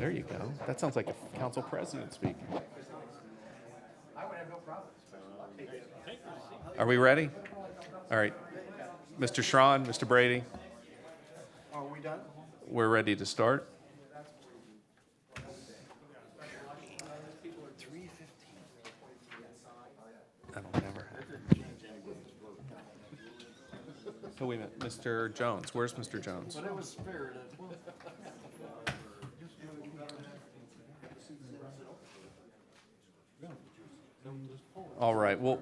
There you go. That sounds like a council president speaking. Are we ready? All right. Mr. Schron, Mr. Brady, Are we done? we're ready to start. That'll never happen. Oh, wait a minute. Mr. Jones. Where's Mr. Jones? But it was spirited. All right. Well,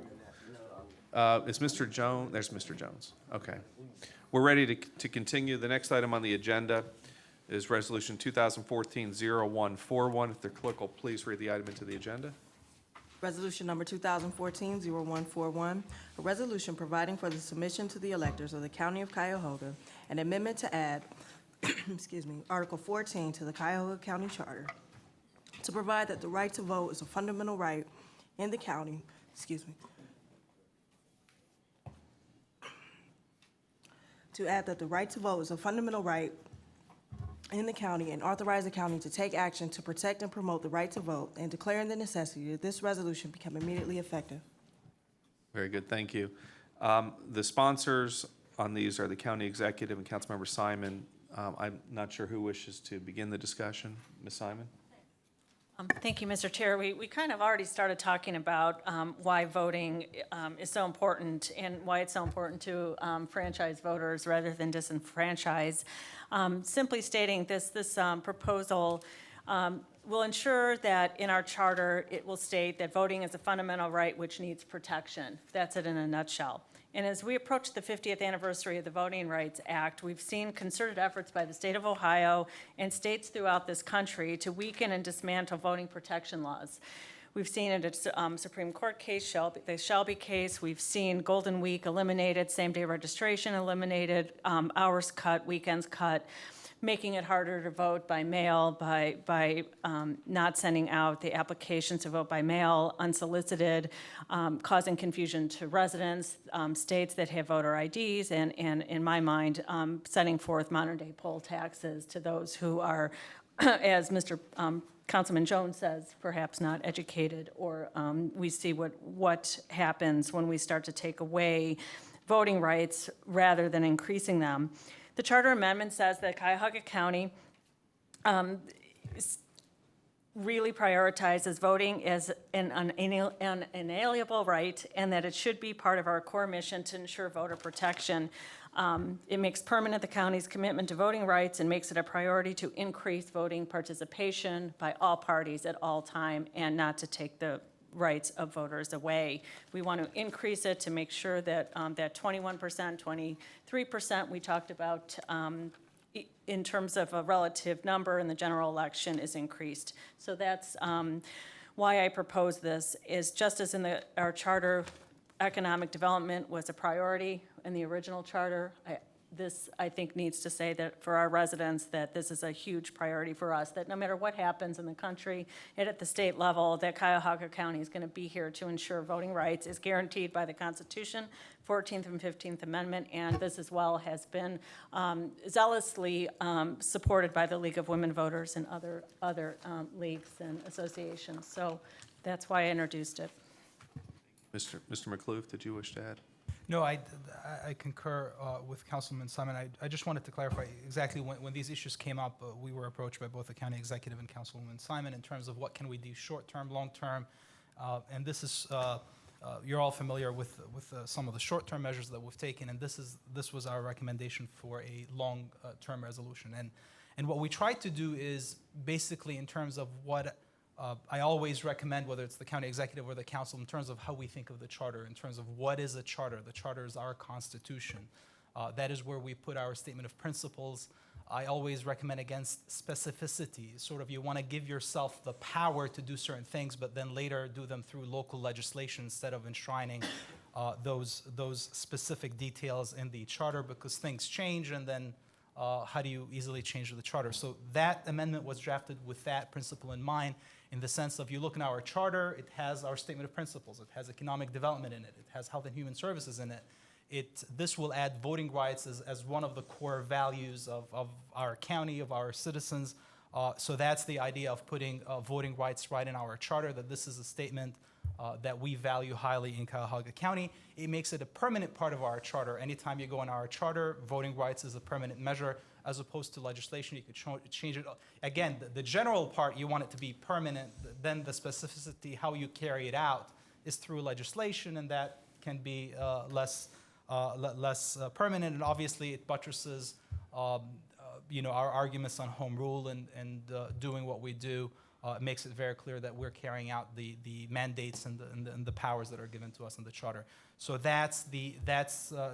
is Mr. Jones? There's Mr. Jones. Okay. We're ready to continue. The next item on the agenda is Resolution 2014-0141. If the clerk will please read the item into the agenda. Resolution number 2014-0141, a resolution providing for the submission to the electors of the County of Cuyahoga an amendment to add, Article 14 to the Cuyahoga County Charter to provide that the right to vote is a fundamental right in the county, to add that the right to vote is a fundamental right in the county and authorize the county to take action to protect and promote the right to vote and declaring the necessity that this resolution become immediately effective. Very good. Thank you. The sponsors on these are the county executive and Councilmember Simon. I'm not sure who wishes to begin the discussion. Ms. Simon? Thank you, Mr. Chair. We kind of already started talking about why voting is so important and why it's so important to franchise voters rather than disenfranchise. Simply stating this proposal will ensure that in our charter it will state that voting is a fundamental right which needs protection. That's it in a nutshell. And as we approach the 50th anniversary of the Voting Rights Act, we've seen concerted efforts by the state of Ohio and states throughout this country to weaken and dismantle voting protection laws. We've seen it at Supreme Court case, the Shelby case. We've seen Golden Week eliminated, same-day registration eliminated, hours cut, weekends cut, making it harder to vote by mail by not sending out the applications to vote by mail unsolicited, causing confusion to residents, states that have voter IDs, and in my mind, setting forth modern-day poll taxes to those who are, as Mr. Councilman Jones says, perhaps not educated, or we see what happens when we start to take away voting rights rather than increasing them. The charter amendment says that Cuyahoga County really prioritizes voting as an inalienable right, and that it should be part of our core mission to ensure voter protection. It makes permanent the county's commitment to voting rights and makes it a priority to increase voting participation by all parties at all time and not to take the rights of voters away. We want to increase it to make sure that that 21%, 23% we talked about in terms of a relative number in the general election is increased. So that's why I propose this, is just as in our charter, economic development was a priority in the original charter. This, I think, needs to say that for our residents that this is a huge priority for us, that no matter what happens in the country and at the state level, that Cuyahoga County is going to be here to ensure voting rights is guaranteed by the Constitution, 14th and 15th Amendment, and this as well has been zealously supported by the League of Women Voters and other leagues and associations. So that's why I introduced it. Mr. McClure, did you wish to add? No, I concur with Councilman Simon. I just wanted to clarify exactly when these issues came up, we were approached by both the county executive and Councilwoman Simon in terms of what can we do short-term, long-term, and this is, you're all familiar with some of the short-term measures that we've taken, and this was our recommendation for a long-term resolution. And what we tried to do is basically in terms of what I always recommend, whether it's the county executive or the council, in terms of how we think of the charter, in terms of what is a charter. The charter is our constitution. That is where we put our statement of principles. I always recommend against specificity. Sort of you want to give yourself the power to do certain things, but then later do them through local legislation instead of enshrining those specific details in the charter, because things change, and then how do you easily change the charter? So that amendment was drafted with that principle in mind, in the sense of you look in our charter, it has our statement of principles, it has economic development in it, it has health and human services in it. This will add voting rights as one of the core values of our county, of our citizens, So that's the idea of putting voting rights right in our charter, that this is a statement that we value highly in Cuyahoga County. It makes it a permanent part of our charter. Anytime you go in our charter, voting rights is a permanent measure, as opposed to legislation. You could change it. Again, the general part, you want it to be permanent. Then the specificity, how you carry it out, is through legislation, and that can be less permanent. And obviously, it buttresses our arguments on home rule and doing what we do. It makes it very clear that we're carrying out the mandates and the powers that are given to us in the charter. So that's the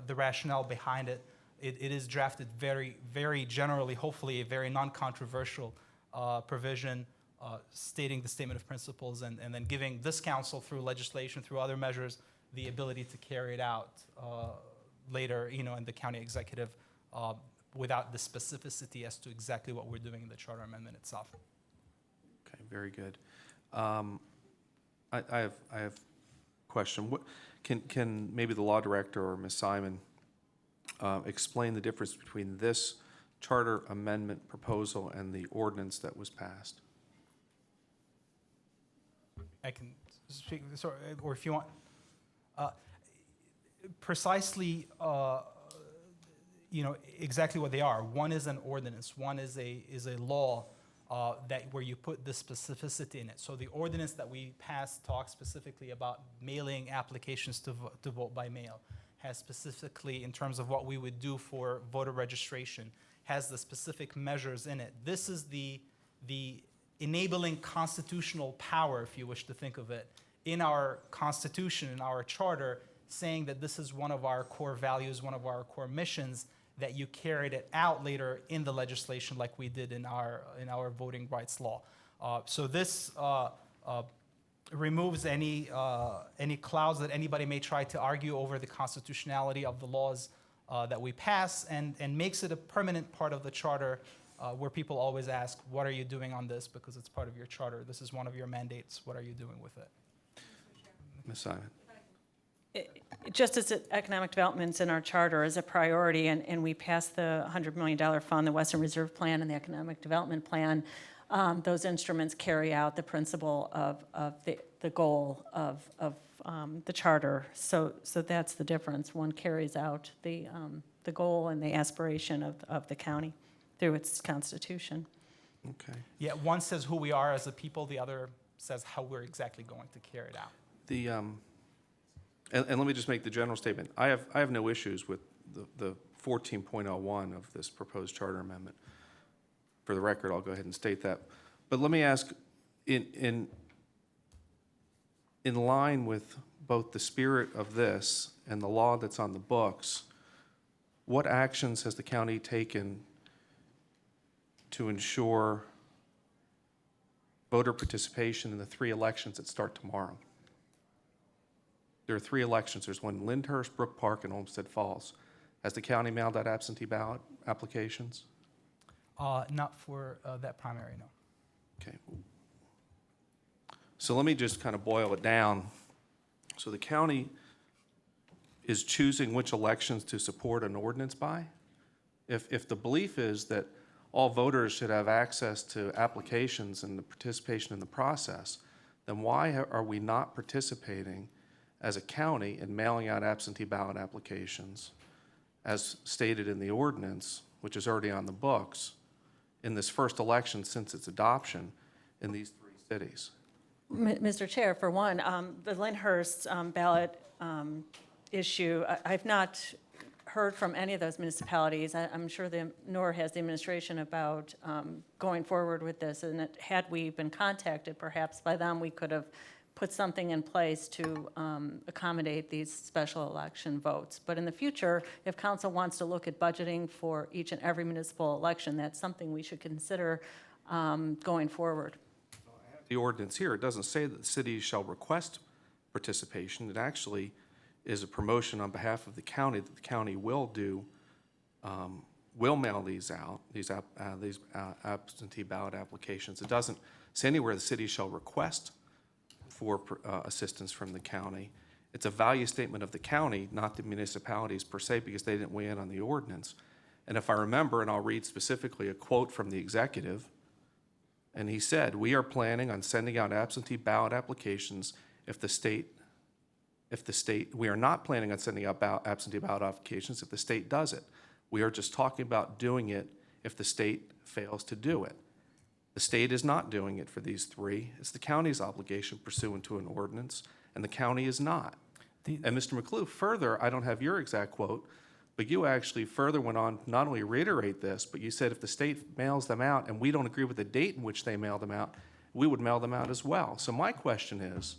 rationale behind it. It is drafted very, very generally, hopefully a very non-controversial provision stating the statement of principles and then giving this council through legislation, through other measures, the ability to carry it out later, in the county executive without the specificity as to exactly what we're doing in the charter amendment itself. Okay, very good. I have a question. Can maybe the law director or Ms. Simon explain the difference between this charter amendment proposal and the ordinance that was passed? I can speak, or if you want, precisely, exactly what they are. One is an ordinance. One is a law where you put the specificity in it. So the ordinance that we passed talks specifically about mailing applications to vote by mail, has specifically in terms of what we would do for voter registration, has the specific measures in it. This is the enabling constitutional power, if you wish to think of it, in our Constitution, in our charter, saying that this is one of our core values, one of our core missions, that you carried it out later in the legislation like we did in our voting rights law. So this removes any clouds that anybody may try to argue over the constitutionality of the laws that we pass, and makes it a permanent part of the charter where people always ask, what are you doing on this? Because it's part of your charter. This is one of your mandates. What are you doing with it? Ms. Simon? Just as economic development's in our charter is a priority, and we passed the $100 million fund, the Western Reserve Plan and the Economic Development Plan, those instruments carry out the principle of the goal of the charter. So that's the difference. One carries out the goal and the aspiration of the county through its constitution. Okay. Yeah, one says who we are as a people, the other says how we're exactly going to carry it out. And let me just make the general statement. I have no issues with the 14.01 of this proposed charter amendment. For the record, I'll go ahead and state that. But let me ask, in line with both the spirit of this and the law that's on the books, what actions has the county taken to ensure voter participation in the 3 elections that start tomorrow? There are 3 elections. There's one in Lyndhurst, Brook Park, and Olmsted Falls. Has the county mailed out absentee ballot applications? Not for that primary, no. Okay. So let me just kind of boil it down. So the county is choosing which elections to support an ordinance by? If the belief is that all voters should have access to applications and the participation in the process, then why are we not participating as a county in mailing out absentee ballot applications as stated in the ordinance, which is already on the books, in this first election since its adoption in these 3 cities? Mr. Chair, for one, the Lyndhurst ballot issue, I've not heard from any of those municipalities. I'm sure nor has the administration about going forward with this. And had we been contacted perhaps by them, we could have put something in place to accommodate these special election votes. But in the future, if council wants to look at budgeting for each and every municipal election, that's something we should consider going forward. The ordinance here, it doesn't say that the city shall request participation. It actually is a promotion on behalf of the county that the county will do, will mail these out, these absentee ballot applications. It doesn't say anywhere the city shall request for assistance from the county. It's a value statement of the county, not the municipalities per se, because they didn't weigh in on the ordinance. And if I remember, and I'll read specifically a quote from the executive And he said, we are planning on sending out absentee ballot applications if the state, we are not planning on sending out absentee ballot applications if the state does it. We are just talking about doing it if the state fails to do it. The state is not doing it for these three. It's the county's obligation pursuant to an ordinance, and the county is not. And Mr. McClue, further, I don't have your exact quote, but you actually further went on to not only reiterate this, but you said if the state mails them out and we don't agree with the date in which they mail them out, we would mail them out as well. So my question is,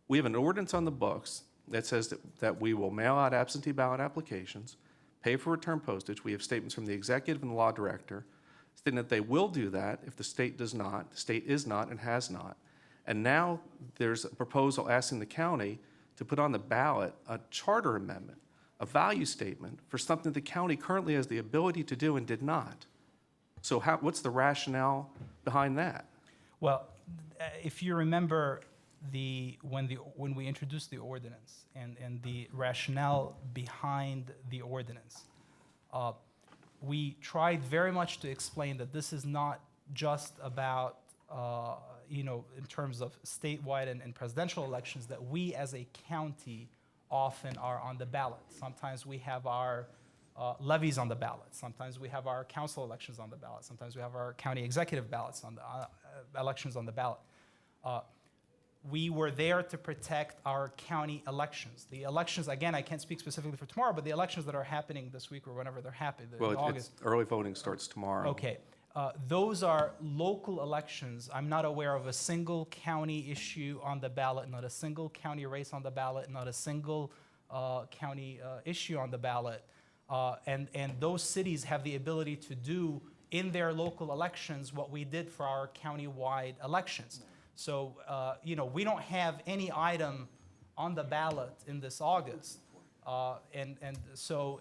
we have an ordinance on the books that says that we will mail out absentee ballot applications, pay for return postage. We have statements from the executive and the law director stating that they will do that if the state does not. The state is not and has not. And now there's a proposal asking the county to put on the ballot a charter amendment, a value statement for something the county currently has the ability to do and did not. So what's the rationale behind that? Well, if you remember when we introduced the ordinance and the rationale behind the ordinance, we tried very much to explain that this is not just about in terms of statewide and presidential elections, that we as a county often are on the ballot. Sometimes we have our levies on the ballot. Sometimes we have our council elections on the ballot. Sometimes we have our county executive ballots on the elections on the ballot. We were there to protect our county elections. The elections, again, I can't speak specifically for tomorrow, but the elections that are happening this week or whenever they're happening, in August. Early voting starts tomorrow. Okay. Those are local elections. I'm not aware of a single county issue on the ballot, not a single county race on the ballot, not a single county issue on the ballot. And those cities have the ability to do in their local elections what we did for our county-wide elections. So, we don't have any item on the ballot in this August. So,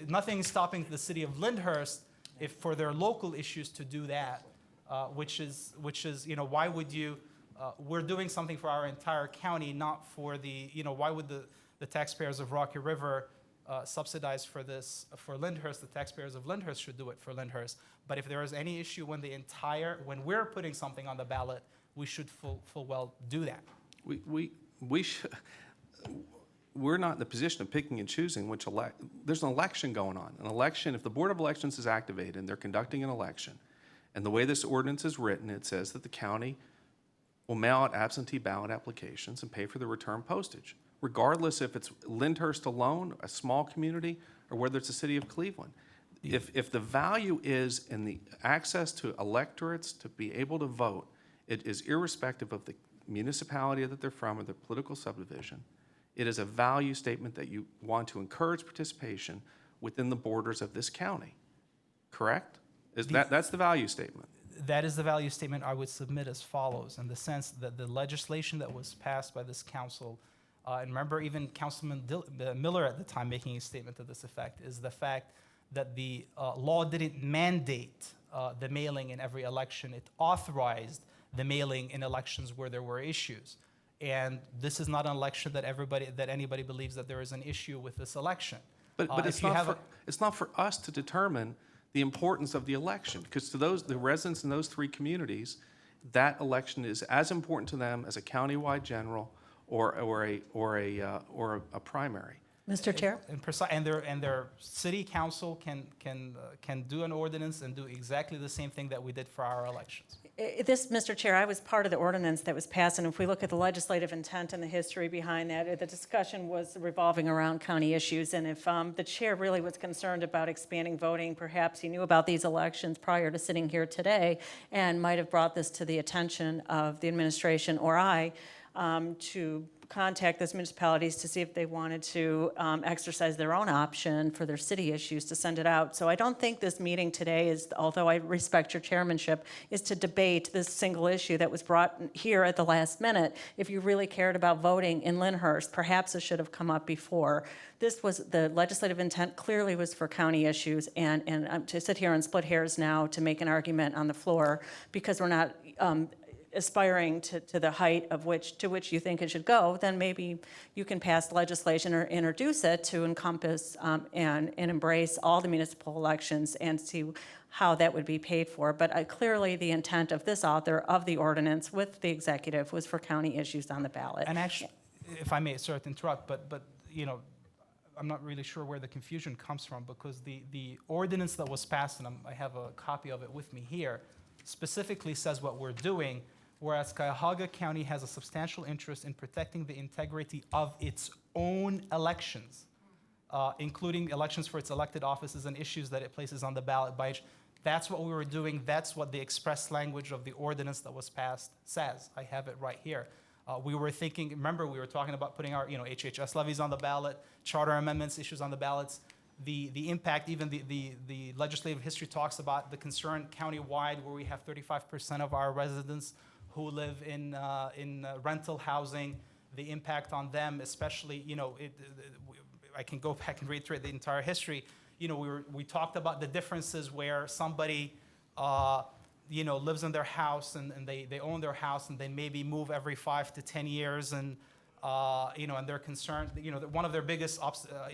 nothing's stopping the city of Lyndhurst if for their local issues to do that, which is, why would you, we're doing something for our entire county, not for the, why would the taxpayers of Rocky River subsidize for this for Lyndhurst? The taxpayers of Lyndhurst should do it for Lyndhurst. But if there is any issue when we're putting something on the ballot, we should full well do that. We're not in the position of picking and choosing which there's an election going on. An election, if the Board of Elections is activated and they're conducting an election, and the way this ordinance is written, it says that the county will mail out absentee ballot applications and pay for the return postage, regardless if it's Lyndhurst alone, a small community, or whether it's the city of Cleveland. If the value is in the access to electorates to be able to vote, it is irrespective of the municipality that they're from or the political subdivision. It is a value statement that you want to encourage participation within the borders of this county, correct? That's the value statement. That is the value statement I would submit as follows, in the sense that the legislation that was passed by this council, and remember even Councilman Miller at the time making a statement to this effect, is the fact that the law didn't mandate the mailing in every election. It authorized the mailing in elections where there were issues. And this is not an election that anybody believes that there is an issue with this election. But it's not for us to determine the importance of the election, because to the residents in those three communities, that election is as important to them as a countywide general or a primary. Mr. Chair? And their city council can do an ordinance and do exactly the same thing that we did for our elections. Mr. Chair, I was part of the ordinance that was passed, and if we look at the legislative intent and the history behind that, the discussion was revolving around county issues, and if the chair really was concerned about expanding voting, perhaps he knew about these elections prior to sitting here today and might have brought this to the attention of the administration or I to contact those municipalities to see if they wanted to exercise their own option for their city issues to send it out. So I don't think this meeting today is, although I respect your chairmanship, is to debate this single issue that was brought here at the last minute. If you really cared about voting in Lyndhurst, perhaps it should have come up before. The legislative intent clearly was for county issues, and to sit here and split hairs now to make an argument on the floor because we're not aspiring to the height of to which you think it should go, then maybe you can pass legislation or introduce it to encompass and embrace all the municipal elections and see how that would be paid for. But clearly, the intent of this author of the ordinance with the executive was for county issues on the ballot. And actually, if I may, sorry to interrupt, but you know, I'm not really sure where the confusion comes from, because the ordinance that was passed, and I have a copy of it with me here, specifically says what we're doing, whereas Cuyahoga County has a substantial interest in protecting the integrity of its own elections, including elections for its elected offices and issues that it places on the ballot by. That's what we were doing. That's what the express language of the ordinance that was passed says. I have it right here. We were thinking, remember, we were talking about putting our, HHS levies on the ballot, charter amendments, issues on the ballots. The impact, even the legislative history talks about the concern countywide, where we have 35% of our residents who live in rental housing, the impact on them, especially, I can go back and reiterate the entire history. We talked about the differences where somebody, lives in their house and they own their house, and they maybe move every 5 to 10 years, and and they're concerned. One of their biggest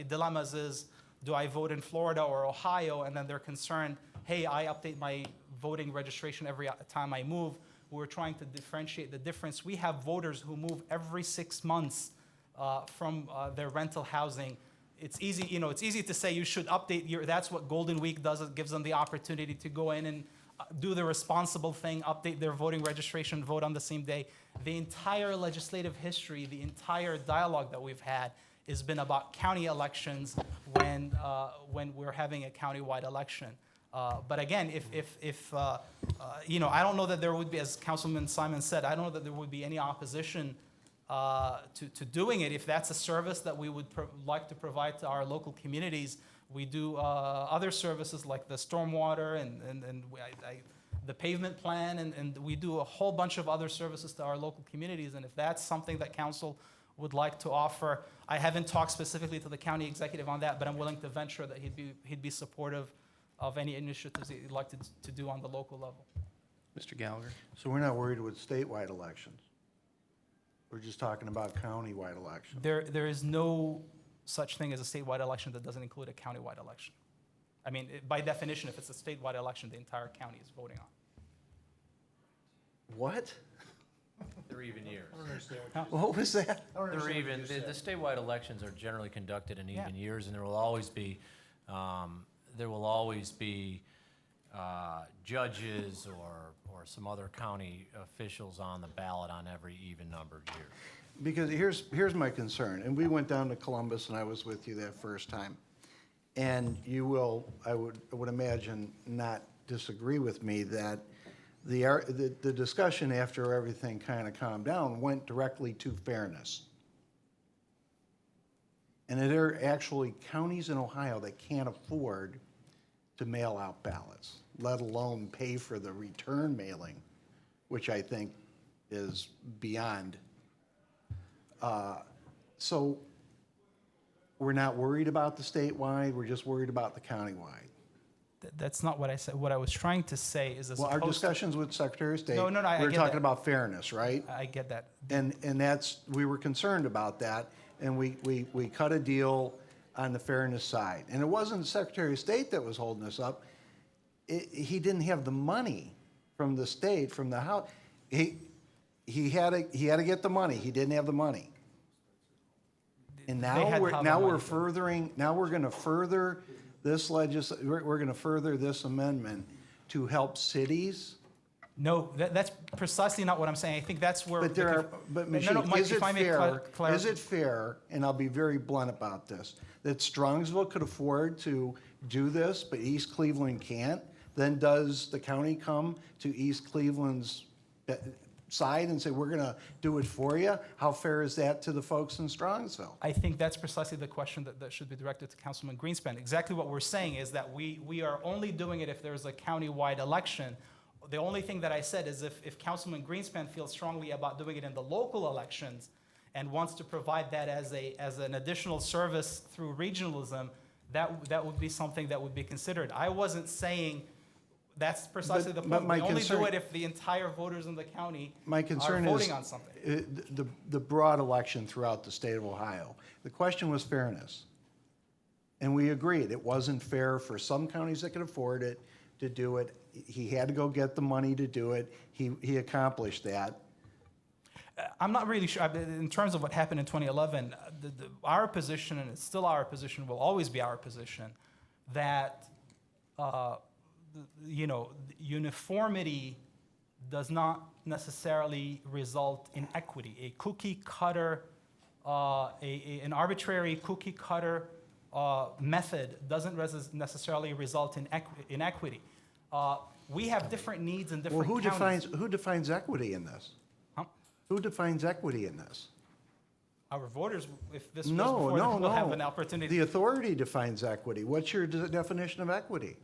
dilemmas is, do I vote in Florida or Ohio? And then they're concerned, hey, I update my voting registration every time I move. We're trying to differentiate the difference. We have voters who move every 6 months from their rental housing. It's easy, it's easy to say you should update that's what Golden Week does. It gives them the opportunity to go in and do the responsible thing, update their voting registration, vote on the same day. The entire legislative history, the entire dialogue that we've had has been about county elections when we're having a countywide election. But again, I don't know that there would be, as Councilman Simon said, I don't know that there would be any opposition to doing it if that's a service that we would like to provide to our local communities. We do other services like the stormwater and the pavement plan, and we do a whole bunch of other services to our local communities. And if that's something that council would like to offer, I haven't talked specifically to the county executive on that, but I'm willing to venture that he'd be supportive of any initiatives that he'd like to do on the local level. Mr. Gallagher? So we're not worried with statewide elections? We're just talking about countywide elections? There is no such thing as a statewide election that doesn't include a countywide election. I mean, by definition, if it's a statewide election, the entire county is voting on. What? They're even years. What was that? They're even, the statewide elections are generally conducted in even years, and there will always be judges or some other county officials on the ballot on every even-numbered year. Because here's my concern, and we went down to Columbus, and I was with you that first time. And you will, I would imagine, not disagree with me that the discussion after everything kind of calmed down went directly to fairness. And there are actually counties in Ohio that can't afford to mail out ballots, let alone pay for the return mailing, which I think is beyond. So we're not worried about the statewide, we're just worried about the countywide. That's not what I said. What I was trying to say is, Well, our discussions with Secretary of State, No, I we're get talking that. about fairness, right? I get that. And we were concerned about that, and we cut a deal on the fairness side. And it wasn't the Secretary of State that was holding us up. He didn't have the money from the state, from the House. He had to get the money. He didn't have the money. And They now had we're how the now money we're go. furthering. Now we're going to further this we're going to further this amendment to help cities. No, that's precisely not what I'm saying. I think that's where. But there are, but Michelle, no, Mike, is it if I may fair? clarify. Is it fair? And I'll be very blunt about this: that Strongsville could afford to do this, but East Cleveland can't. Then does the county come to East Cleveland's side and say, we're going to do it for you? How fair is that to the folks in Strongsville? I think that's precisely the question that should be directed to Councilman Greenspan. Exactly what we're saying is that we are only doing it if there's a countywide election. The only thing that I said is if Councilman Greenspan feels strongly about doing it in the local elections and wants to provide that as an additional service through regionalism, that would be something that would be considered. I wasn't saying That's precisely the But point. my We only do concern- it if the entire voters in the county My are concern is voting on something. the broad election throughout the state of Ohio. The question was fairness. And we agreed, it wasn't fair for some counties that could afford it to do it. He had to go get the money to do it. He accomplished that. I'm not really sure, in terms of what happened in 2011, our position, and it's still our position, will always be our position, that, uniformity does not necessarily result in equity. A cookie cutter, an arbitrary cookie cutter method doesn't necessarily result in equity. We have different needs in Well, different counties. who defines equity in this? Huh? Who defines equity in this? Our voters, if this was No, before no, them, will have no. an opportunity. The authority defines equity. What's your definition of equity?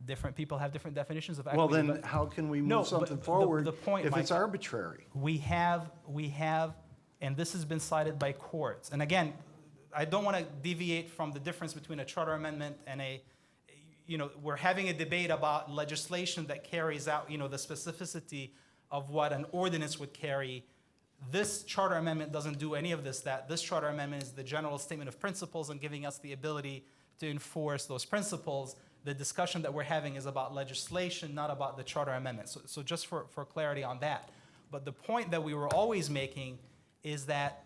Different people have different definitions of equity. Well, then but how can we No, move but something the forward point, if it's Mike- arbitrary? we have, and this has been cited by courts. And again, I don't want to deviate from the difference between a charter amendment and we're having a debate about legislation that carries out, the specificity of what an ordinance would carry. This charter amendment doesn't do any of this. This charter amendment is the general statement of principles and giving us the ability to enforce those principles. The discussion that we're having is about legislation, not about the charter amendment. So just for clarity on that. But the point that we were always making is that,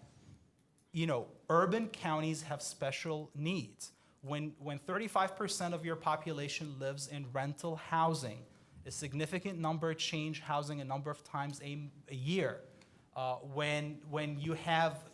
urban counties have special needs. When 35% of your population lives in rental housing, a significant number change housing a number of times a year. When you have,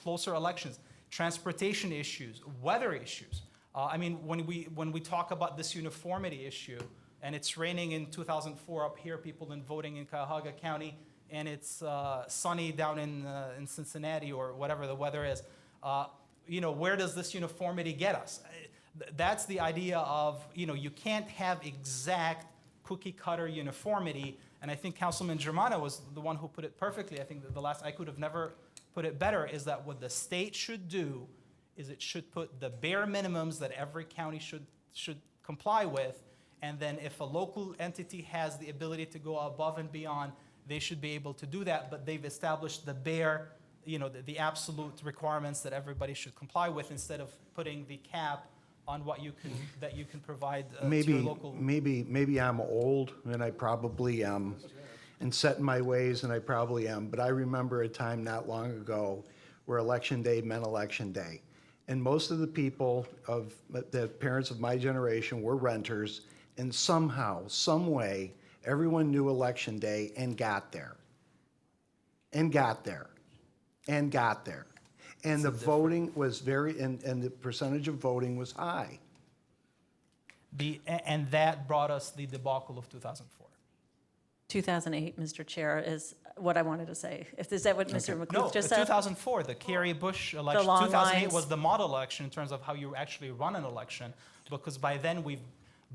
closer elections, transportation issues, weather issues. When we talk about this uniformity issue, and it's raining in 2004 up here, people been voting in Cuyahoga County, and it's sunny down in Cincinnati or whatever the weather is. Where does this uniformity get us? That's the idea of, you can't have exact cookie cutter uniformity. And I think Councilman Germano was the one who put it perfectly. I think that I could have never put it better, is that what the state should do is it should put the bare minimums that every county should comply with. And then if a local entity has the ability to go above and beyond, they should be able to do that. But they've established the bare, the absolute requirements that everybody should comply with, instead of putting the cap on what you can provide to your local. Maybe I'm old, and I probably am, and set in my ways, and I probably am. But I remember a time not long ago where election day meant election day. And most of the people the parents of my generation were renters, and somehow, some way, everyone knew election day and got there. And got there. And got there. And the voting was and the percentage of voting was high. And that brought us the debacle of 2004. 2008, Mr. Chair, is what I wanted to say. Is that what Mr. No, McCluth just said? 2004, the Kerry Bush election. long 2008 lines. was the model election in terms of how you actually run an election, because by then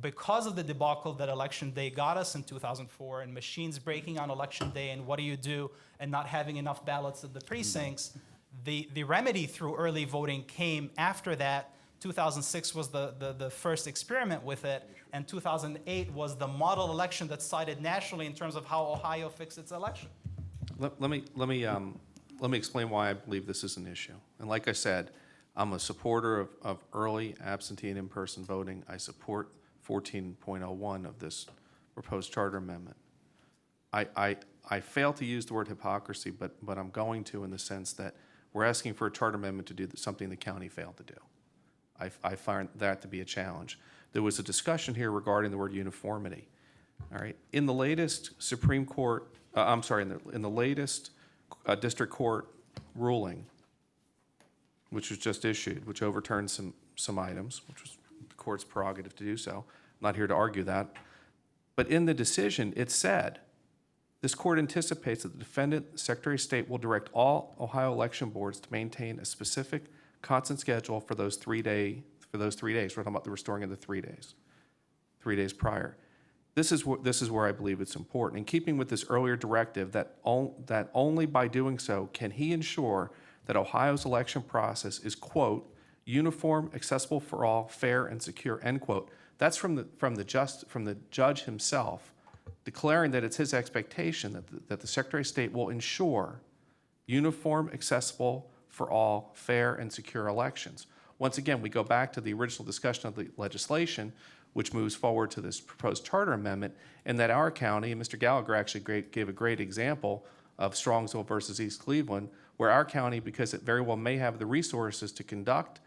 because of the debacle that election day got us in 2004, and machines breaking on election day, and what do you do, and not having enough ballots at the precincts, the remedy through early voting came after that. 2006 was the first experiment with it, and 2008 was the model election that's cited nationally in terms of how Ohio fixed its election. Let me explain why I believe this is an issue. And like I said, I'm a supporter of early absentee and in-person voting. I support 14.01 of this proposed charter amendment. I fail to use the word hypocrisy, but I'm going to, in the sense that we're asking for a charter amendment to do something the county failed to do. I find that to be a challenge. There was a discussion here regarding the word uniformity. All right, in the latest Supreme Court, in the latest district court ruling, which was just issued, which overturned some items, which was the court's prerogative to do so. I'm not here to argue that. But in the decision, it said, this court anticipates that the defendant, Secretary of State, will direct all Ohio election boards to maintain a specific constant schedule for those 3 days. We're talking about the restoring of the 3 days, 3 days prior. This is where I believe it's important. In keeping with this earlier directive, that only by doing so can he ensure that Ohio's election process is, quote, uniform, accessible for all, fair, and secure, end quote. That's from the judge himself, declaring that it's his expectation that the Secretary of State will ensure uniform, accessible for all, fair and secure elections. Once again, we go back to the original discussion of the legislation, which moves forward to this proposed charter amendment, and that our county, and Mr. Gallagher actually gave a great example of Strongsville versus East Cleveland, where our county, because it very well may have the resources to conduct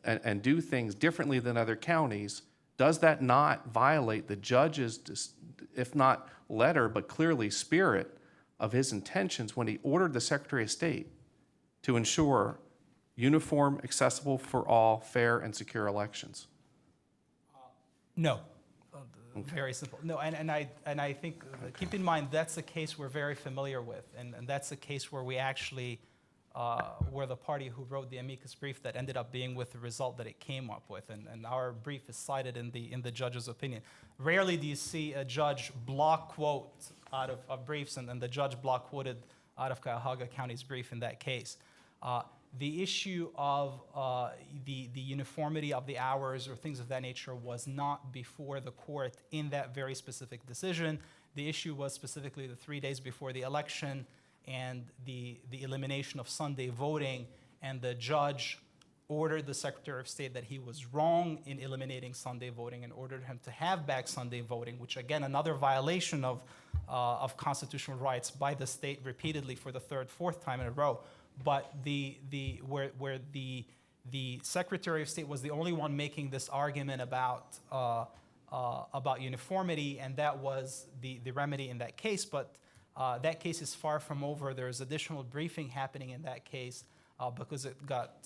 and do things differently than other counties, does that not violate the judge's, if not letter, but clearly spirit of his intentions when he ordered the Secretary of State to ensure uniform, accessible for all, fair and secure elections? No. Very simple. No, and I think, keep in mind, that's a case we're very familiar with, and that's a case where we actually were the party who wrote the amicus brief that ended up being with the result that it came up with, and our brief is cited in the judge's opinion. Rarely do you see a judge block quote out of briefs, and the judge block quoted out of Cuyahoga County's brief in that case. The issue of the uniformity of the hours or things of that nature was not before the court in that very specific decision. The issue was specifically the 3 days before the election and the elimination of Sunday voting, and the judge ordered the Secretary of State that he was wrong in eliminating Sunday voting and ordered him to have back Sunday voting, which again, another violation of constitutional rights by the state repeatedly for the third, fourth time in a row. But where the Secretary of State was the only one making this argument about uniformity, and that was the remedy in that case. But that case is far from over. There's additional briefing happening in that case because it got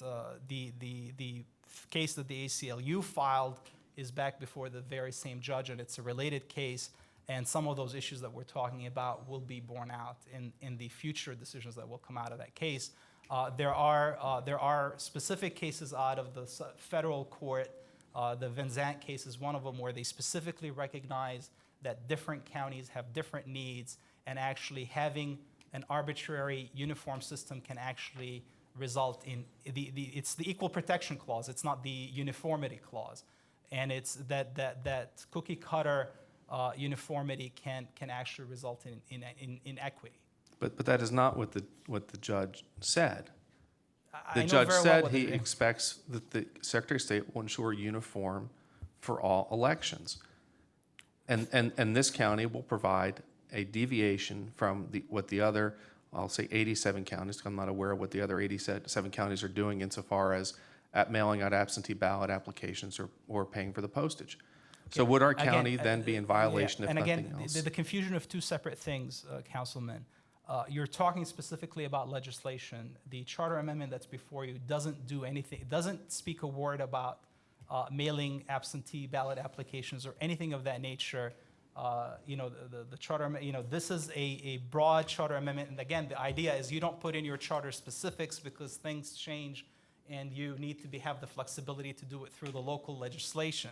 the case that the ACLU filed is back before the very same judge, and it's a related case. And some of those issues that we're talking about will be borne out in the future decisions that will come out of that case. There are specific cases out of the federal court. The Van Zandt case is one of them, where they specifically recognize that different counties have different needs, and actually having an arbitrary uniform system can actually result in it's the equal protection clause. It's not the uniformity clause, and it's that cookie cutter uniformity can actually result in equity. But that is not what the judge said. I The know judge very well said what he it is. expects that the Secretary of State will ensure uniform for all elections. And this county will provide a deviation from what the other, I'll say 87 counties, 'cause I'm not aware of what the other 87 counties are doing insofar as at mailing out absentee ballot applications or paying for the postage. So would our county then be in violation if and nothing again, else? the confusion of two separate things, Councilman. You're talking specifically about legislation. The charter amendment that's before you doesn't do anything. It doesn't speak a word about mailing absentee ballot applications or anything of that nature. The charter, this is a broad charter amendment. And again, the idea is you don't put in your charter specifics because things change and you need to have the flexibility to do it through the local legislation.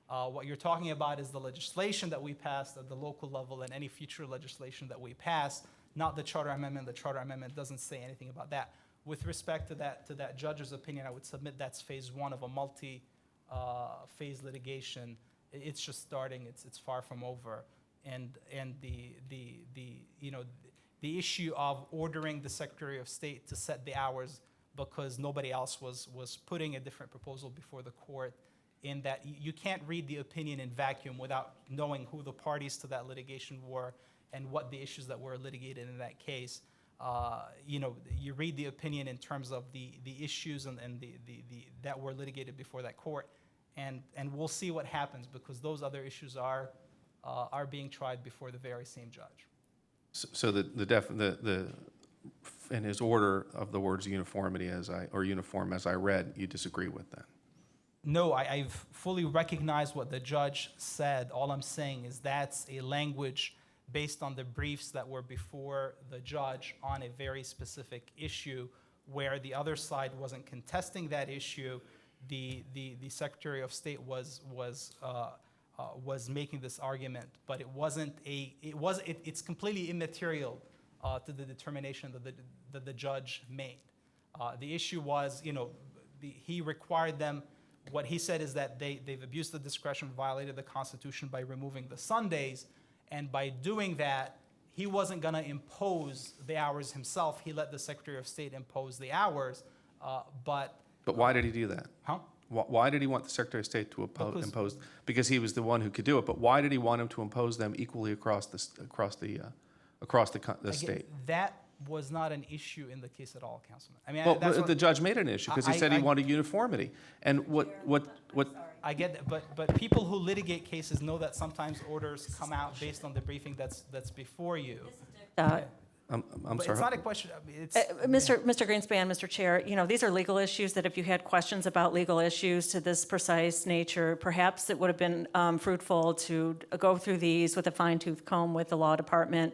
What you're talking about is the legislation that we passed at the local level and any future legislation that we pass, not the charter amendment. The charter amendment doesn't say anything about that. With respect to that judge's opinion, I would submit that's phase one of a multi-phase litigation. It's just starting. It's far from over. And the issue of ordering the Secretary of State to set the hours because nobody else was putting a different proposal before the court, in that you can't read the opinion in vacuum without knowing who the parties to that litigation were and what the issues that were litigated in that case. You read the opinion in terms of the issues and that were litigated before that court, and we'll see what happens because those other issues are being tried before the very same judge. So in his order of the words uniformity or uniform as I read, you disagree with that? No, I've fully recognized what the judge said. All I'm saying is that's a language based on the briefs that were before the judge on a very specific issue where the other side wasn't contesting that issue. The Secretary of State was making this argument, but it's completely immaterial to the determination that the judge made. The issue was, he required them What he said is that they've abused the discretion, violated the Constitution by removing the Sundays, and by doing that, he wasn't going to impose the hours himself. He let the Secretary of State impose the hours, but why did he do that? huh? Why did he want the Secretary of State to Because- impose? Because he was the one who could do it. But why did he want him to impose them equally across the Again, state? that was not an issue in the case at all, Councilman. I mean, Well, that's but what, the judge made it an issue because he said he I- wanted uniformity. And what I get that, but people who litigate cases know that sometimes orders come out based on the briefing that's before you. I'm But sorry. it's not a question, I mean, it's. Mr. Greenspan, Mr. Chair, these are legal issues that if you had questions about legal issues to this precise nature, perhaps it would have been fruitful to go through these with a fine-tooth comb with the law department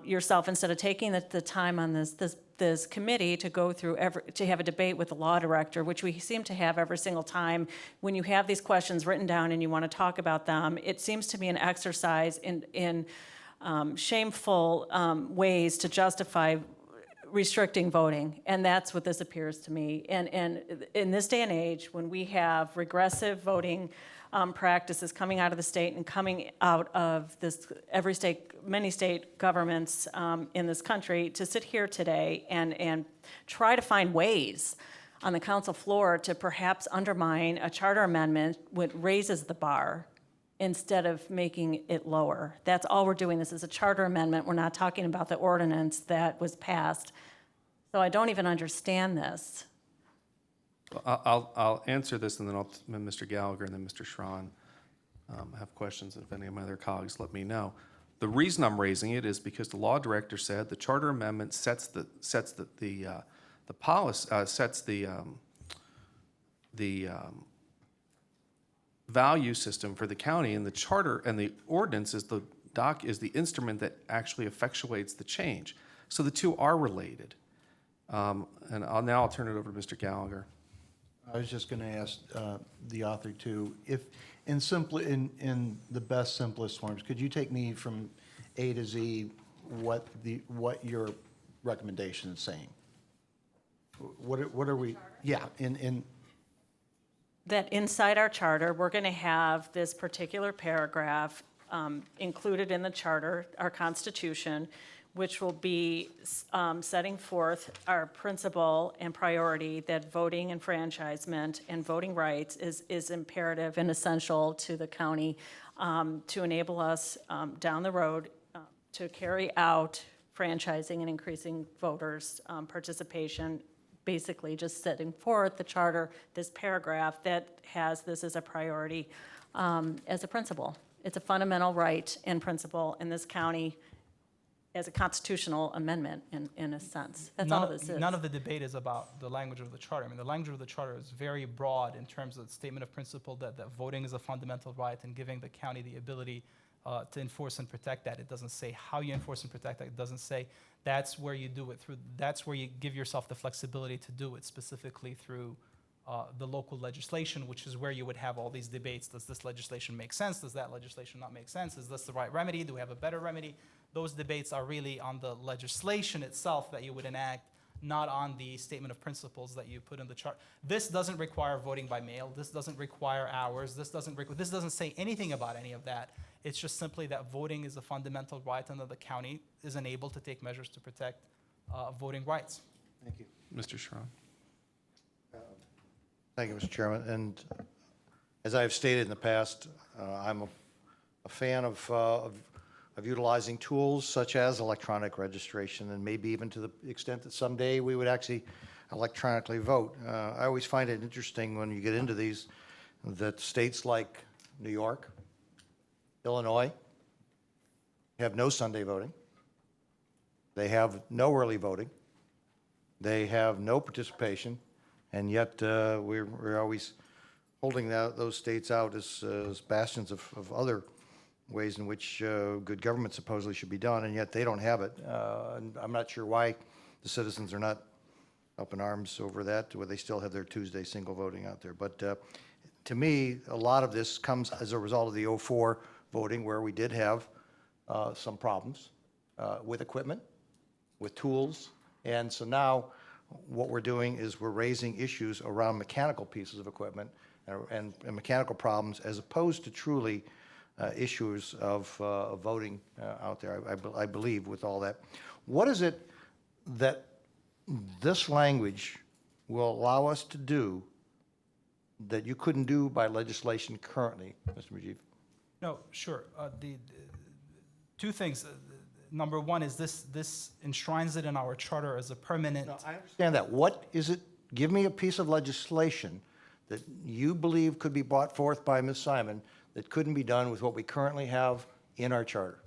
yourself, instead of taking the time on this committee to go through to have a debate with the law director, which we seem to have every single time. When you have these questions written down and you want to talk about them, it seems to be an exercise in shameful ways to justify restricting voting, and that's what this appears to me. And in this day and age, when we have regressive voting practices coming out of the state and coming out of many state governments in this country, to sit here today and try to find ways on the council floor to perhaps undermine a charter amendment which raises the bar instead of making it lower. That's all we're doing. This is a charter amendment. We're not talking about the ordinance that was passed. So I don't even understand this. I'll answer this, and then Mr. Gallagher and then Mr. Schron have questions. If any of my other colleagues let me know. The reason I'm raising it is because the law director said the charter amendment sets the policy, sets the value system for the county, and the charter and the ordinance is the instrument that actually effectuates the change. So the two are related. And I'll turn it over to Mr. Gallagher. I was just going to ask the author too, if in the best, simplest forms, could you take me from A to Z what your recommendation is saying? What are we? Yeah, in That inside our charter, we're going to have this particular paragraph included in the charter, our Constitution, which will be setting forth our principle and priority that voting enfranchisement and voting rights is imperative and essential to the county to enable us down the road to carry out franchising and increasing voters' participation, basically just setting forth the charter, this paragraph that has this as a priority as a principle. It's a fundamental right and principle in this county as a constitutional amendment in a sense. That's all this is. None of the debate is about the language of the charter. I mean, the language of the charter is very broad in terms of the statement of principle that voting is a fundamental right and giving the county the ability to enforce and protect that. It doesn't say how you enforce and protect that. It doesn't say that's where you do it through. That's where you give yourself the flexibility to do it specifically through the local legislation, which is where you would have all these debates. Does this legislation make sense? Does that legislation not make sense? Is this the right remedy? Do we have a better remedy? Those debates are really on the legislation itself that you would enact, not on the statement of principles that you put in the chart. This doesn't require voting by mail. This doesn't require hours. This doesn't say anything about any of that. It's just simply that voting is a fundamental right and that the county is enabled to take measures to protect voting rights. Thank you. Mr. Schron. Thank you, Mr. Chairman. And as I've stated in the past, I'm a fan of utilizing tools such as electronic registration, and maybe even to the extent that someday we would actually electronically vote. I always find it interesting when you get into these that states like New York, Illinois have no Sunday voting. They have no early voting. They have no participation, and yet we're always holding those states out as bastions of other ways in which good government supposedly should be done, and yet they don't have it. And I'm not sure why the citizens are not up in arms over that, where they still have their Tuesday single voting out there. But to me, a lot of this comes as a result of the 2004 voting, where we did have some problems with equipment, with tools. And so now what we're doing is we're raising issues around mechanical pieces of equipment and mechanical problems as opposed to truly issues of voting out there, I believe, with all that. What is it that this language will allow us to do that you couldn't do by legislation currently, Mr. Mujeeb? No, sure. The two things. Number one is this enshrines it in our charter as a permanent. No, I understand that. What is it? Give me a piece of legislation that you believe could be brought forth by Ms. Simon that couldn't be done with what we currently have in our charter.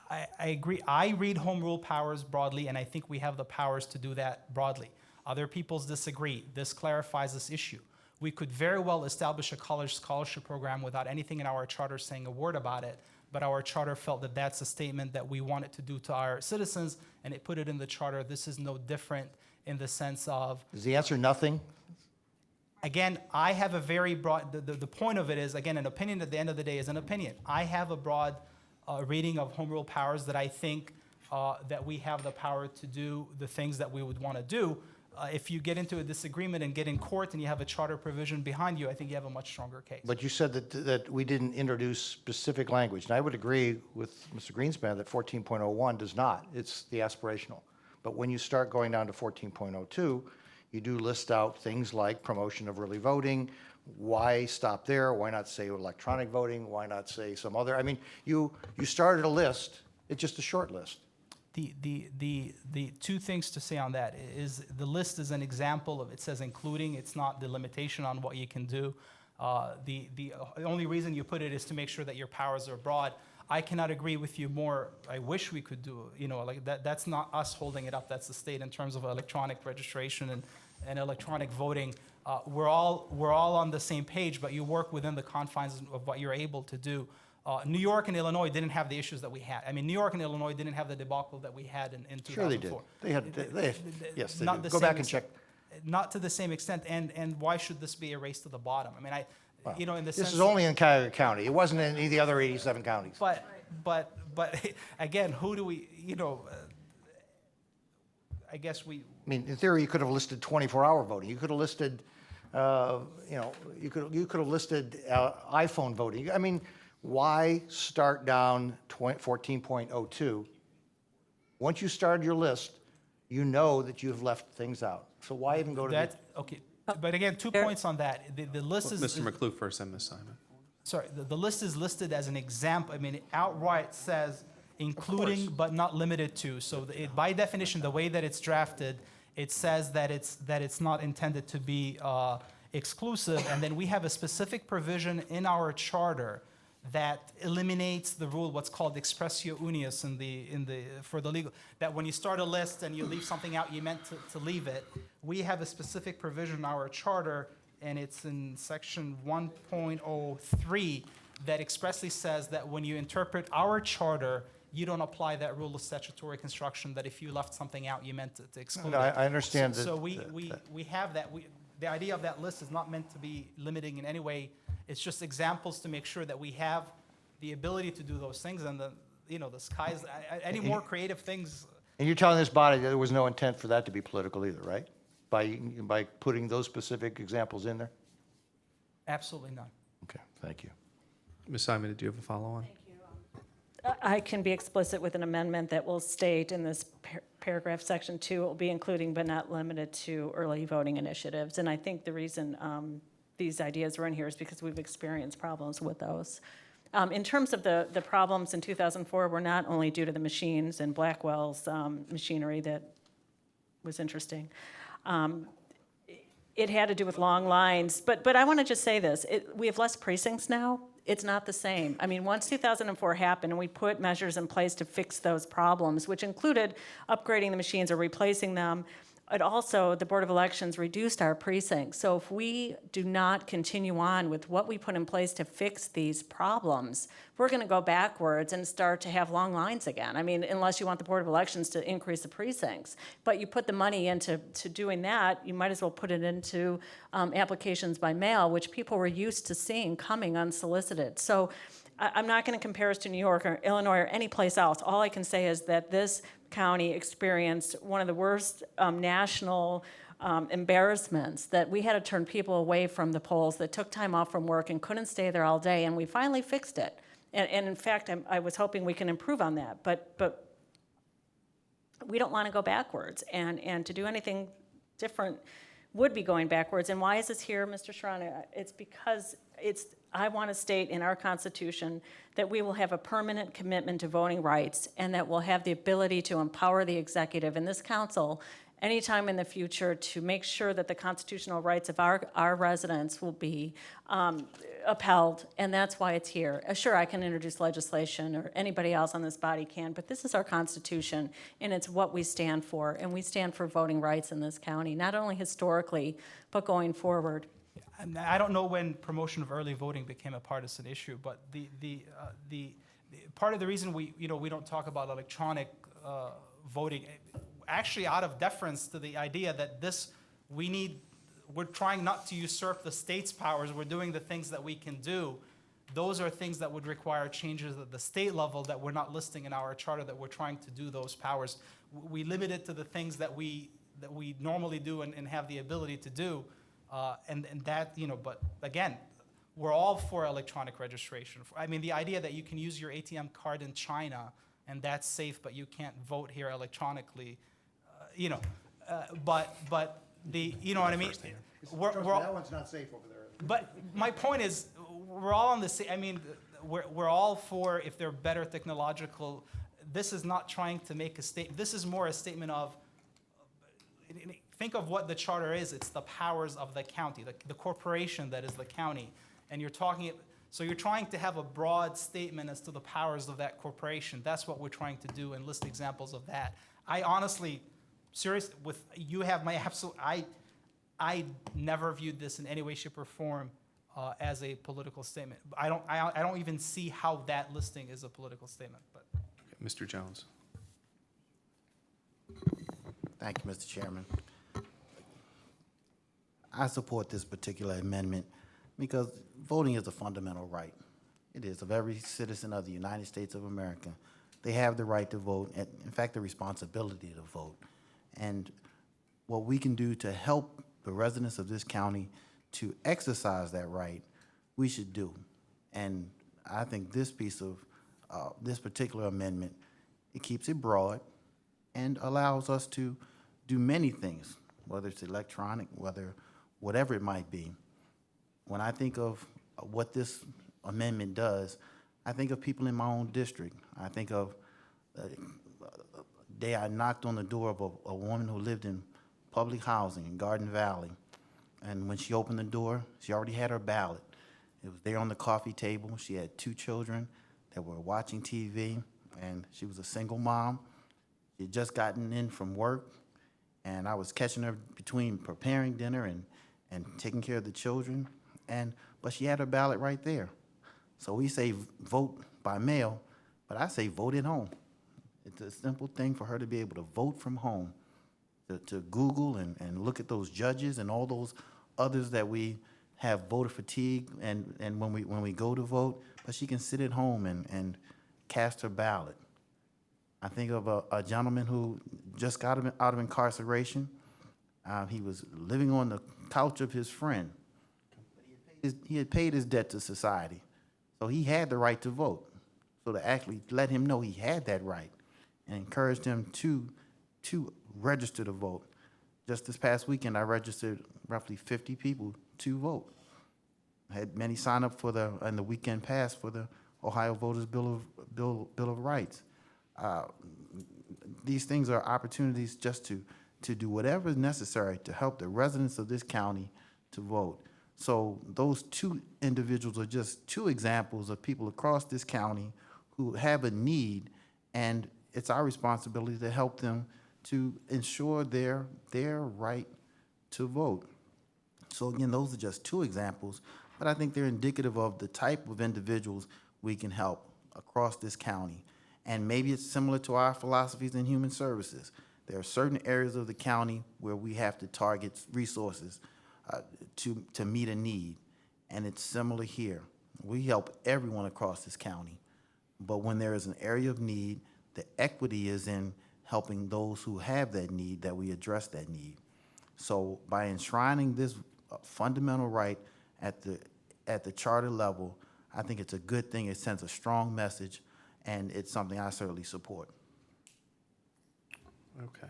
I agree. I read home rule powers broadly, and I think we have the powers to do that broadly. Other peoples disagree. This clarifies this issue. We could very well establish a college scholarship program without anything in our charter saying a word about it, but our charter felt that that's a statement that we wanted to do to our citizens, and it put it in the charter. This is no different in the sense of, Is the answer nothing? again, I have a very broad, the point of it is, again, an opinion at the end of the day is an opinion. I have a broad reading of home rule powers that I think that we have the power to do the things that we would want to do. If you get into a disagreement and get in court and you have a charter provision behind you, I think you have a much stronger case. But you said that we didn't introduce specific language. And I would agree with Mr. Greenspan that 14.01 does not. It's the aspirational. But when you start going down to 14.02, you do list out things like promotion of early voting. Why stop there? Why not say electronic voting? Why not say some other? I mean, you started a list. It's just a short list. The two things to say on that is the list is an example of, it says including, it's not the limitation on what you can do. The only reason you put it is to make sure that your powers are broad. I cannot agree with you more. I wish we could do, like that. That's not us holding it up. That's the state in terms of electronic registration and electronic voting. We're all on the same page, but you work within the confines of what you're able to do. New York and Illinois didn't have the issues that we had. I mean, New York and Illinois didn't have the debacle that we had in 2004. Sure they did. Yes, they Not did. the Go same back and extent- check. Not to the same extent, and why should this be a race to the bottom? I mean, in the sense. This is only in Cuyahoga County. It wasn't in any of the other 87 counties. But again, who do we, I guess we, I mean, in theory, you could have listed 24-hour voting. You could have listed, you could have listed iPhone voting. I mean, why start down 14.02? Once you started your list, you know that you've left things out. So why even go to that, okay. But again, 2 points on that. The list is. Mr. McClue first and Ms. Simon. Sorry, the list is listed as an example. I mean, it outright says including but not limited to. So by definition, the way that it's drafted, it says that it's not intended to be exclusive. And then we have a specific provision in our charter that eliminates the rule, what's called expressio unius for the legal, that when you start a list and you leave something out, you meant to leave it. We have a specific provision in our charter, and it's in section 1.03 that expressly says that when you interpret our charter, you don't apply that rule of statutory construction, that if you left something out, you meant to exclude No, it. I understand that. So we have that. The idea of that list is not meant to be limiting in any way. It's just examples to make sure that we have the ability to do those things, and the skies, any more creative things. And you're telling this body that there was no intent for that to be political either, right? By putting those specific examples in there? Absolutely none. Okay, thank you. Ms. Simon, did you have a follow-on? I can be explicit with an amendment that will state in this paragraph, section 2, it will be including but not limited to early voting initiatives. And I think the reason these ideas are in here is because we've experienced problems with those. In terms of the problems in 2004 were not only due to the machines and Blackwell's machinery that was interesting. It had to do with long lines, but I want to just say this. We have less precincts now. It's not the same. I mean, once 2004 happened and we put measures in place to fix those problems, which included upgrading the machines or replacing them, it also, the Board of Elections reduced our precincts. So if we do not continue on with what we put in place to fix these problems, we're going to go backwards and start to have long lines again. I mean, unless you want the Board of Elections to increase the precincts. But you put the money into doing that, you might as well put it into applications by mail, which people were used to seeing coming unsolicited. So I'm not going to compare us to New York or Illinois or any place else. All I can say is that this county experienced one of the worst national embarrassments, that we had to turn people away from the polls that took time off from work and couldn't stay there all day, and we finally fixed it. And in fact, I was hoping we can improve on that, but we don't want to go backwards, and to do anything different would be going backwards. And why is this here, Mr. Sharana? It's because I want to state in our Constitution that we will have a permanent commitment to voting rights, and that we'll have the ability to empower the executive and this council anytime in the future to make sure that the constitutional rights of our residents will be upheld, and that's why it's here. Sure, I can introduce legislation, or anybody else on this body can, but this is our Constitution, and it's what we stand for, and we stand for voting rights in this county, not only historically, but going forward. And I don't know when promotion of early voting became a partisan issue, but the part of the reason we don't talk about electronic voting, actually out of deference to the idea that we're trying not to usurp the state's powers, we're doing the things that we can do. Those are things that would require changes at the state level that we're not listing in our charter, that we're trying to do those powers. We limit it to the things that we normally do and have the ability to do. And that, but again, we're all for electronic registration. I mean, the idea that you can use your ATM card in China and that's safe, but you can't vote here electronically, but you know what I mean? That one's not safe over there. But my point is, we're all on the same, I mean, we're all for if they're better technological. This is not trying to make a statement. This is more a statement of, think of what the charter is. It's the powers of the county, the corporation that is the county. And you're trying to have a broad statement as to the powers of that corporation. That's what we're trying to do, and list examples of that. I honestly, you have my absolute, I never viewed this in any way, shape, or form as a political statement. I don't even see how that listing is a political statement. But Mr. Jones. Thank you, Mr. Chairman. I support this particular amendment because voting is a fundamental right. It is of every citizen of the United States of America. They have the right to vote, and in fact, the responsibility to vote. And what we can do to help the residents of this county to exercise that right, we should do. And I think this piece of, this particular amendment, it keeps it broad and allows us to do many things, whether it's electronic, whatever it might be. When I think of what this amendment does, I think of people in my own district. I think of the day I knocked on the door of a woman who lived in public housing in Garden Valley. And when she opened the door, she already had her ballot. It was there on the coffee table. She had 2 children that were watching TV, and she was a single mom. She had just gotten in from work, and I was catching her between preparing dinner and taking care of the children, but she had her ballot right there. So we say vote by mail, but I say vote at home. It's a simple thing for her to be able to vote from home, to Google and look at those judges and all those others that we have voter fatigue and when we go to vote, but she can sit at home and cast her ballot. I think of a gentleman who just got out of incarceration. He was living on the couch of his friend. He had paid his debt to society, so he had the right to vote. So to actually let him know he had that right and encouraged him to register to vote. Just this past weekend, I registered roughly 50 people to vote. I had many sign up in the weekend pass for the Ohio Voters Bill of Rights. These things are opportunities just to do whatever is necessary to help the residents of this county to vote. So those 2 individuals are just 2 examples of people across this county who have a need, and it's our responsibility to help them to ensure their right to vote. So again, those are just 2 examples, but I think they're indicative of the type of individuals we can help across this county. And maybe it's similar to our philosophies in human services. There are certain areas of the county where we have to target resources to meet a need, and it's similar here. We help everyone across this county, but when there is an area of need, the equity is in helping those who have that need, that we address that need. So by enshrining this fundamental right at the charter level, I think it's a good thing. It sends a strong message, and it's something I certainly support. Okay.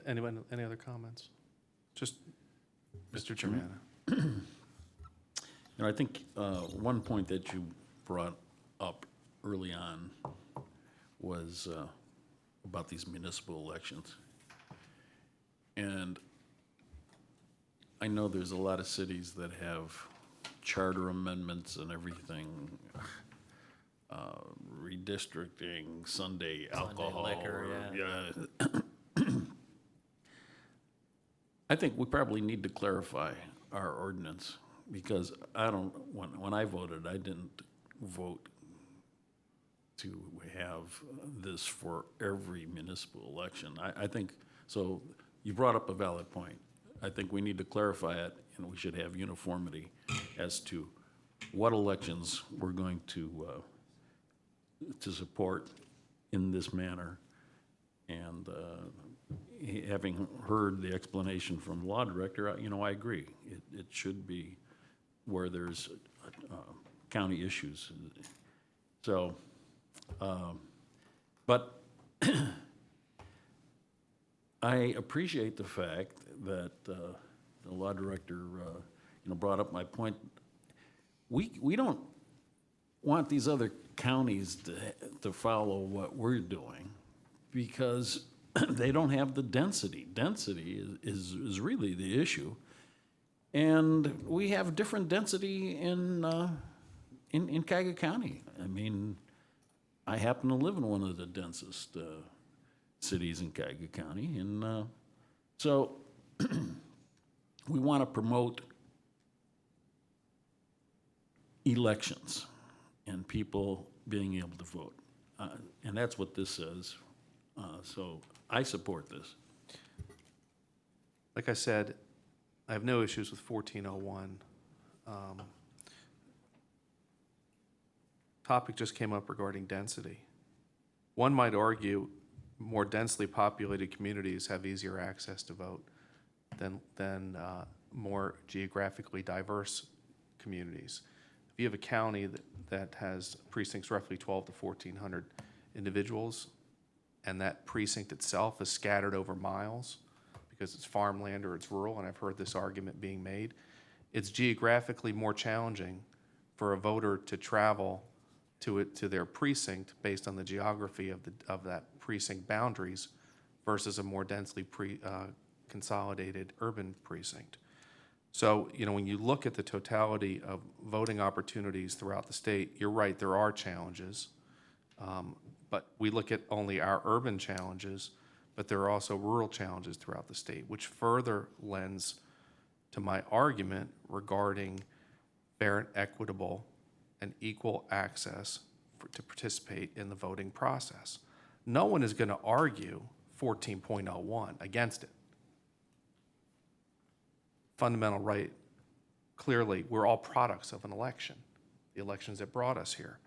Anyone, any other comments? Just, Mr. Germana. I think one point that you brought up early on was about these municipal elections. And I know there's a lot of cities that have charter amendments and everything, redistricting, Sunday alcohol. liquor, yeah. I think we probably need to clarify our ordinance, because when I voted, I didn't vote to have this for every municipal election. I think, so you brought up a valid point. I think we need to clarify it, and we should have uniformity as to what elections we're going to support in this manner. And having heard the explanation from the law director, I agree. It should be where there's county issues. So, but I appreciate the fact that the law director, brought up my point. We don't want these other counties to follow what we're doing, because they don't have the density. Density is really the issue. And we have different density in Cuyahoga County. I mean, I happen to live in one of the densest cities in Cuyahoga County, and so we want to promote elections and people being able to vote, and that's what this says. So I support this. Like I said, I have no issues with 1401. Topic just came up regarding density. One might argue more densely populated communities have easier access to vote than more geographically diverse communities. If you have a county that has precincts roughly 12 to 1,400 individuals, and that precinct itself is scattered over miles because it's farmland or it's rural, and I've heard this argument being made, it's geographically more challenging for a voter to travel to their precinct based on the geography of that precinct boundaries versus a more densely consolidated urban precinct. So, when you look at the totality of voting opportunities throughout the state, you're right, there are challenges. But we look at only our urban challenges, but there are also rural challenges throughout the state, which further lends to my argument regarding fair and equitable and equal access to participate in the voting process. No one is going to argue 14.01 against it. Fundamental right, clearly, we're all products of an election, the elections that brought us here.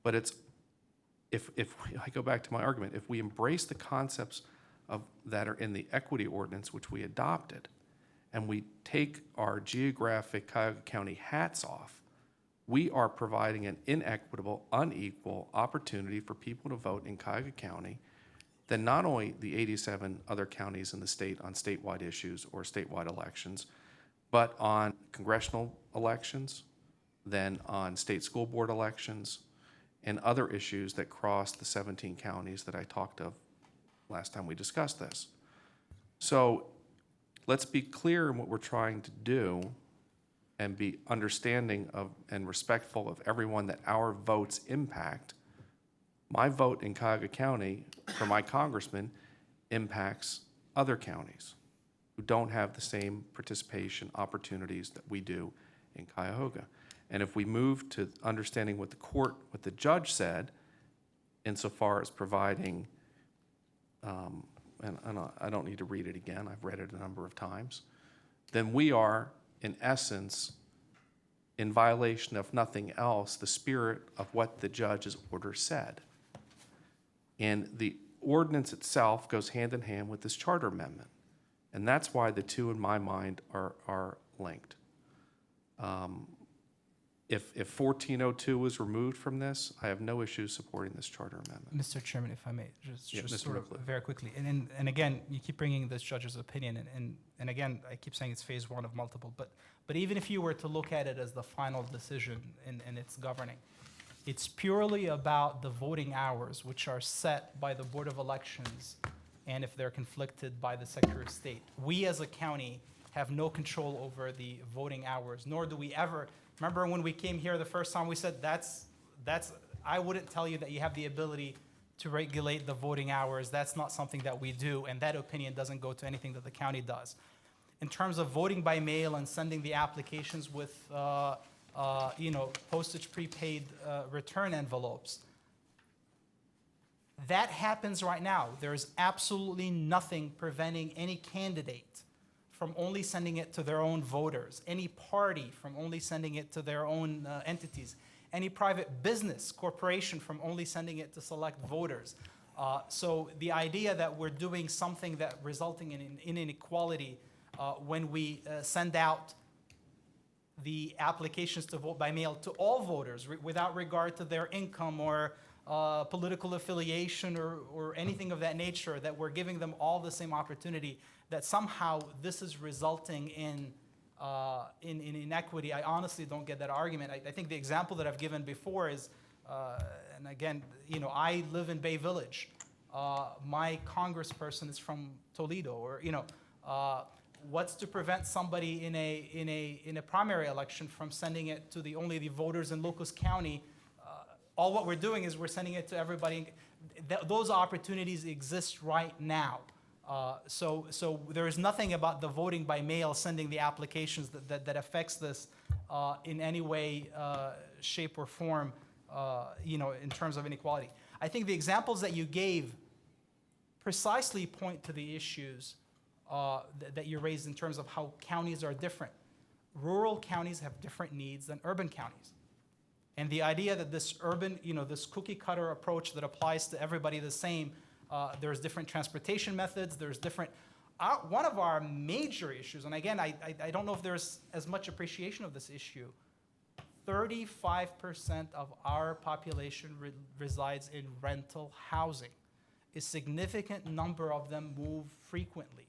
But if I go back to my argument, if we embrace the concepts that are in the equity ordinance, which we adopted, and we take our geographic Cuyahoga County hats off, we are providing an inequitable, unequal opportunity for people to vote in Cuyahoga County than not only the 87 other counties in the state on statewide issues or statewide elections, but on congressional elections, then on state school board elections, and other issues that cross the 17 counties that I talked of last time we discussed this. So let's be clear in what we're trying to do and be understanding of and respectful of everyone that our votes impact. My vote in Cuyahoga County for my congressman impacts other counties who don't have the same participation opportunities that we do in Cuyahoga. And if we move to understanding what the judge said, insofar as providing, and I don't need to read it again, I've read it a number of times, then we are, in essence, in violation of nothing else, the spirit of what the judge's order said. And the ordinance itself goes hand in hand with this charter amendment. And that's why the two, in my mind, are linked. If 1402 was removed from this, I have no issue supporting this charter amendment. Mr. Chairman, if I may, Yeah, just Mr. sort of Ripley. very quickly, and again, you keep bringing this judge's opinion, and again, I keep saying it's phase one of multiple, but even if you were to look at it as the final decision and its governing, it's purely about the voting hours, which are set by the Board of Elections, and if they're conflicted by the Secretary of State. We as a county have no control over the voting hours, nor do we ever. Remember when we came here the first time, we said I wouldn't tell you that you have the ability to regulate the voting hours. That's not something that we do, and that opinion doesn't go to anything that the county does. In terms of voting by mail and sending the applications with, postage prepaid return envelopes, that happens right now. There's absolutely nothing preventing any candidate from only sending it to their own voters, any party from only sending it to their own entities, any private business, corporation from only sending it to select voters. So the idea that we're doing something that resulting in inequality when we send out the applications to vote by mail to all voters without regard to their income or political affiliation or anything of that nature, that we're giving them all the same opportunity, that somehow this is resulting in inequity. I honestly don't get that argument. I think the example that I've given before is, and again, I live in Bay Village. My congressperson is from Toledo, or what's to prevent somebody in a primary election from sending it to only the voters in Locust County? All what we're doing is we're sending it to everybody. Those opportunities exist right now. So there is nothing about the voting by mail, sending the applications that affects this in any way, shape, or form, in terms of inequality. I think the examples that you gave precisely point to the issues that you raised in terms of how counties are different. Rural counties have different needs than urban counties. And the idea that this urban, this cookie cutter approach that applies to everybody the same, there's different transportation methods, there's different, one of our major issues, and again, I don't know if there's as much appreciation of this issue, 35% of our population resides in rental housing. A significant number of them move frequently.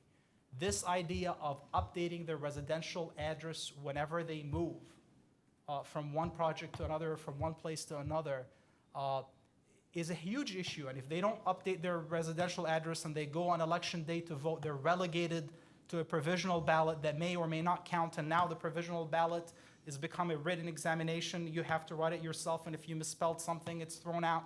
This idea of updating their residential address whenever they move, from one project to another, from one place to another, is a huge issue. And if they don't update their residential address and they go on election day to vote, they're relegated to a provisional ballot that may or may not count. And now the provisional ballot has become a written examination. You have to write it yourself, and if you misspelled something, it's thrown out.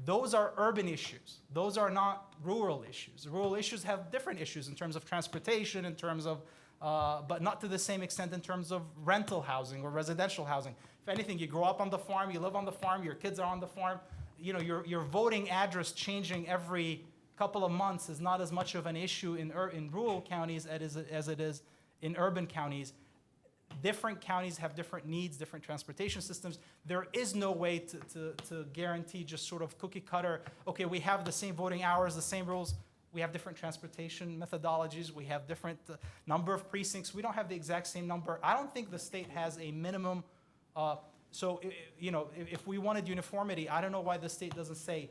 Those are urban issues. Those are not rural issues. Rural issues have different issues in terms of transportation, in terms of but not to the same extent in terms of rental housing or residential housing. If anything, you grow up on the farm, you live on the farm, your kids are on the farm, your voting address changing every couple of months is not as much of an issue in rural counties as it is in urban counties. Different counties have different needs, different transportation systems. There is no way to guarantee just sort of cookie cutter, okay, we have the same voting hours, the same rules. We have different transportation methodologies. We have different number of precincts. We don't have the exact same number. I don't think the state has a minimum. If we wanted uniformity, I don't know why the state doesn't say,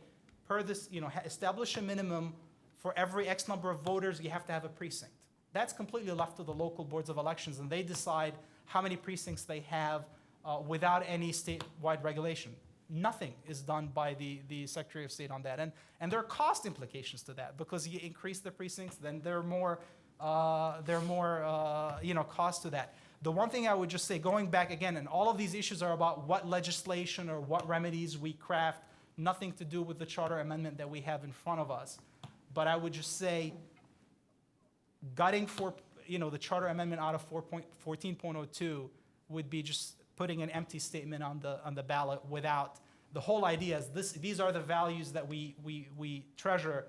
per this, establish a minimum for every X number of voters, you have to have a precinct. That's completely left to the local boards of elections, and they decide how many precincts they have without any statewide regulation. Nothing is done by the Secretary of State on that. And there are cost implications to that, because you increase the precincts, then there are more cost to that. The one thing I would just say, going back again, and all of these issues are about what legislation or what remedies we craft, nothing to do with the charter amendment that we have in front of us. But I would just say, gutting the charter amendment out of 14.02 would be just putting an empty statement on the ballot without the whole idea is these are the values that we treasure,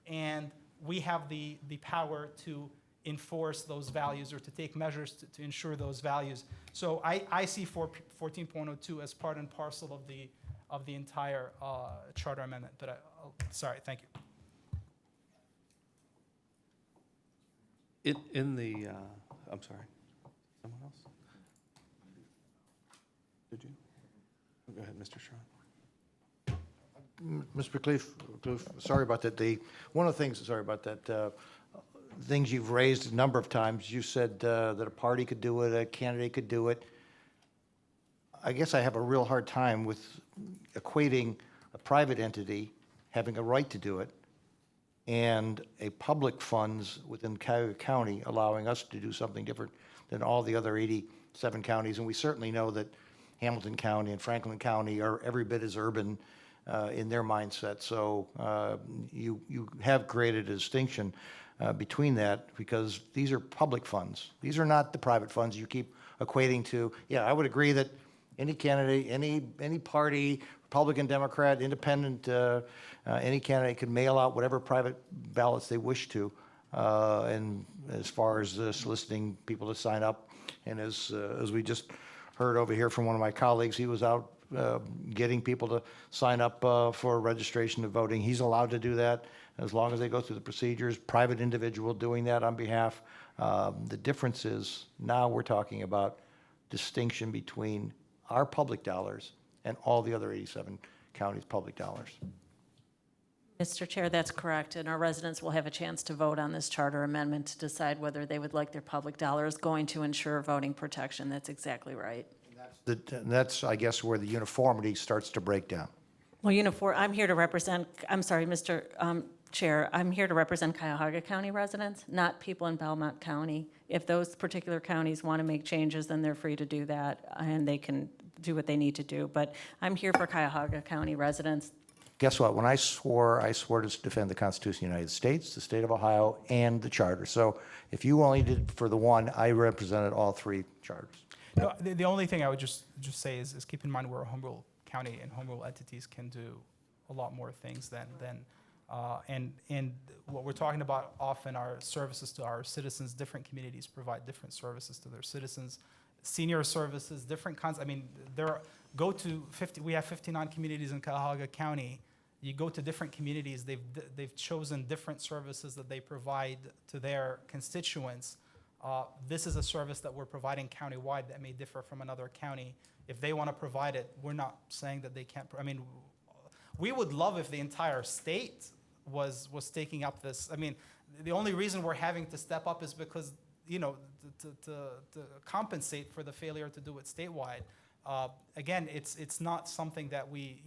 and we have the power to enforce those values or to take measures to ensure those values. So I see 14.02 as part and parcel of the entire charter amendment. But sorry, thank you. In the, I'm sorry, someone else? Did you? Go ahead, Mr. Strawn. Mr. Cleef, sorry about that. One of the things, sorry about that, things you've raised a number of times, you said that a party could do it, a candidate could do it. I guess I have a real hard time with equating a private entity having a right to do it and a public funds within Cuyahoga County allowing us to do something different than all the other 87 counties. And we certainly know that Hamilton County and Franklin County are every bit as urban in their mindset. So you have created a distinction between that because these are public funds. These are not the private funds you keep equating to. Yeah, I would agree that any candidate, any party, Republican, Democrat, Independent, any candidate could mail out whatever private ballots they wish to. And as far as soliciting people to sign up, and as we just heard over here from one of my colleagues, he was out getting people to sign up for registration of voting. He's allowed to do that as long as they go through the procedures. Private individual doing that on behalf. The difference is now we're talking about distinction between our public dollars and all the other 87 counties' public dollars. Mr. Chair, that's correct, and our residents will have a chance to vote on this charter amendment to decide whether they would like their public dollars going to ensure voting protection. That's exactly right. That's, I guess, where the uniformity starts to break down. Well, I'm here to represent, I'm sorry, Mr. Chair, I'm here to represent Cuyahoga County residents, not people in Belmont County. If those particular counties want to make changes, then they're free to do that, and they can do what they need to do. But I'm here for Cuyahoga County residents. Guess what? When I swore to defend the Constitution of the United States, the state of Ohio, and the charter. So if you only did for the one, I represented all three charters. No, the only thing I would just say is keep in mind we're a home rule county, and home rule entities can do a lot more things than and what we're talking about often are services to our citizens. Different communities provide different services to their citizens. Senior services, different kinds. I mean, we have 59 communities in Cuyahoga County. You go to different communities, they've chosen different services that they provide to their constituents. This is a service that we're providing countywide that may differ from another county. If they want to provide it, we're not saying that they can't. I mean, we would love if the entire state was taking up this. I mean, the only reason we're having to step up is because, to compensate for the failure to do it statewide. Again, it's not something that we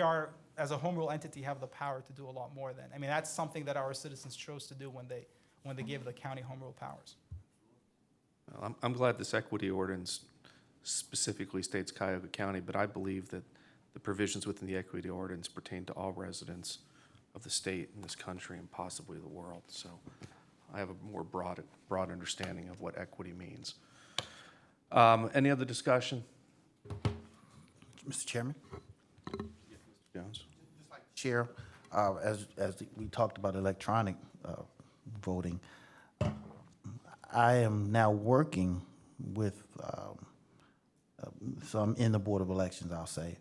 are, as a home rule entity, have the power to do a lot more than. I mean, that's something that our citizens chose to do when they gave the county home rule powers. Well, I'm glad this equity ordinance specifically states Cuyahoga County, but I believe that the provisions within the equity ordinance pertain to all residents of the state and this country and possibly the world. So I have a more broad understanding of what equity means. Any other discussion? Mr. Chairman? Jones? Chair, as we talked about electronic voting, I am now working with, so I'm in the Board of Elections, I'll say,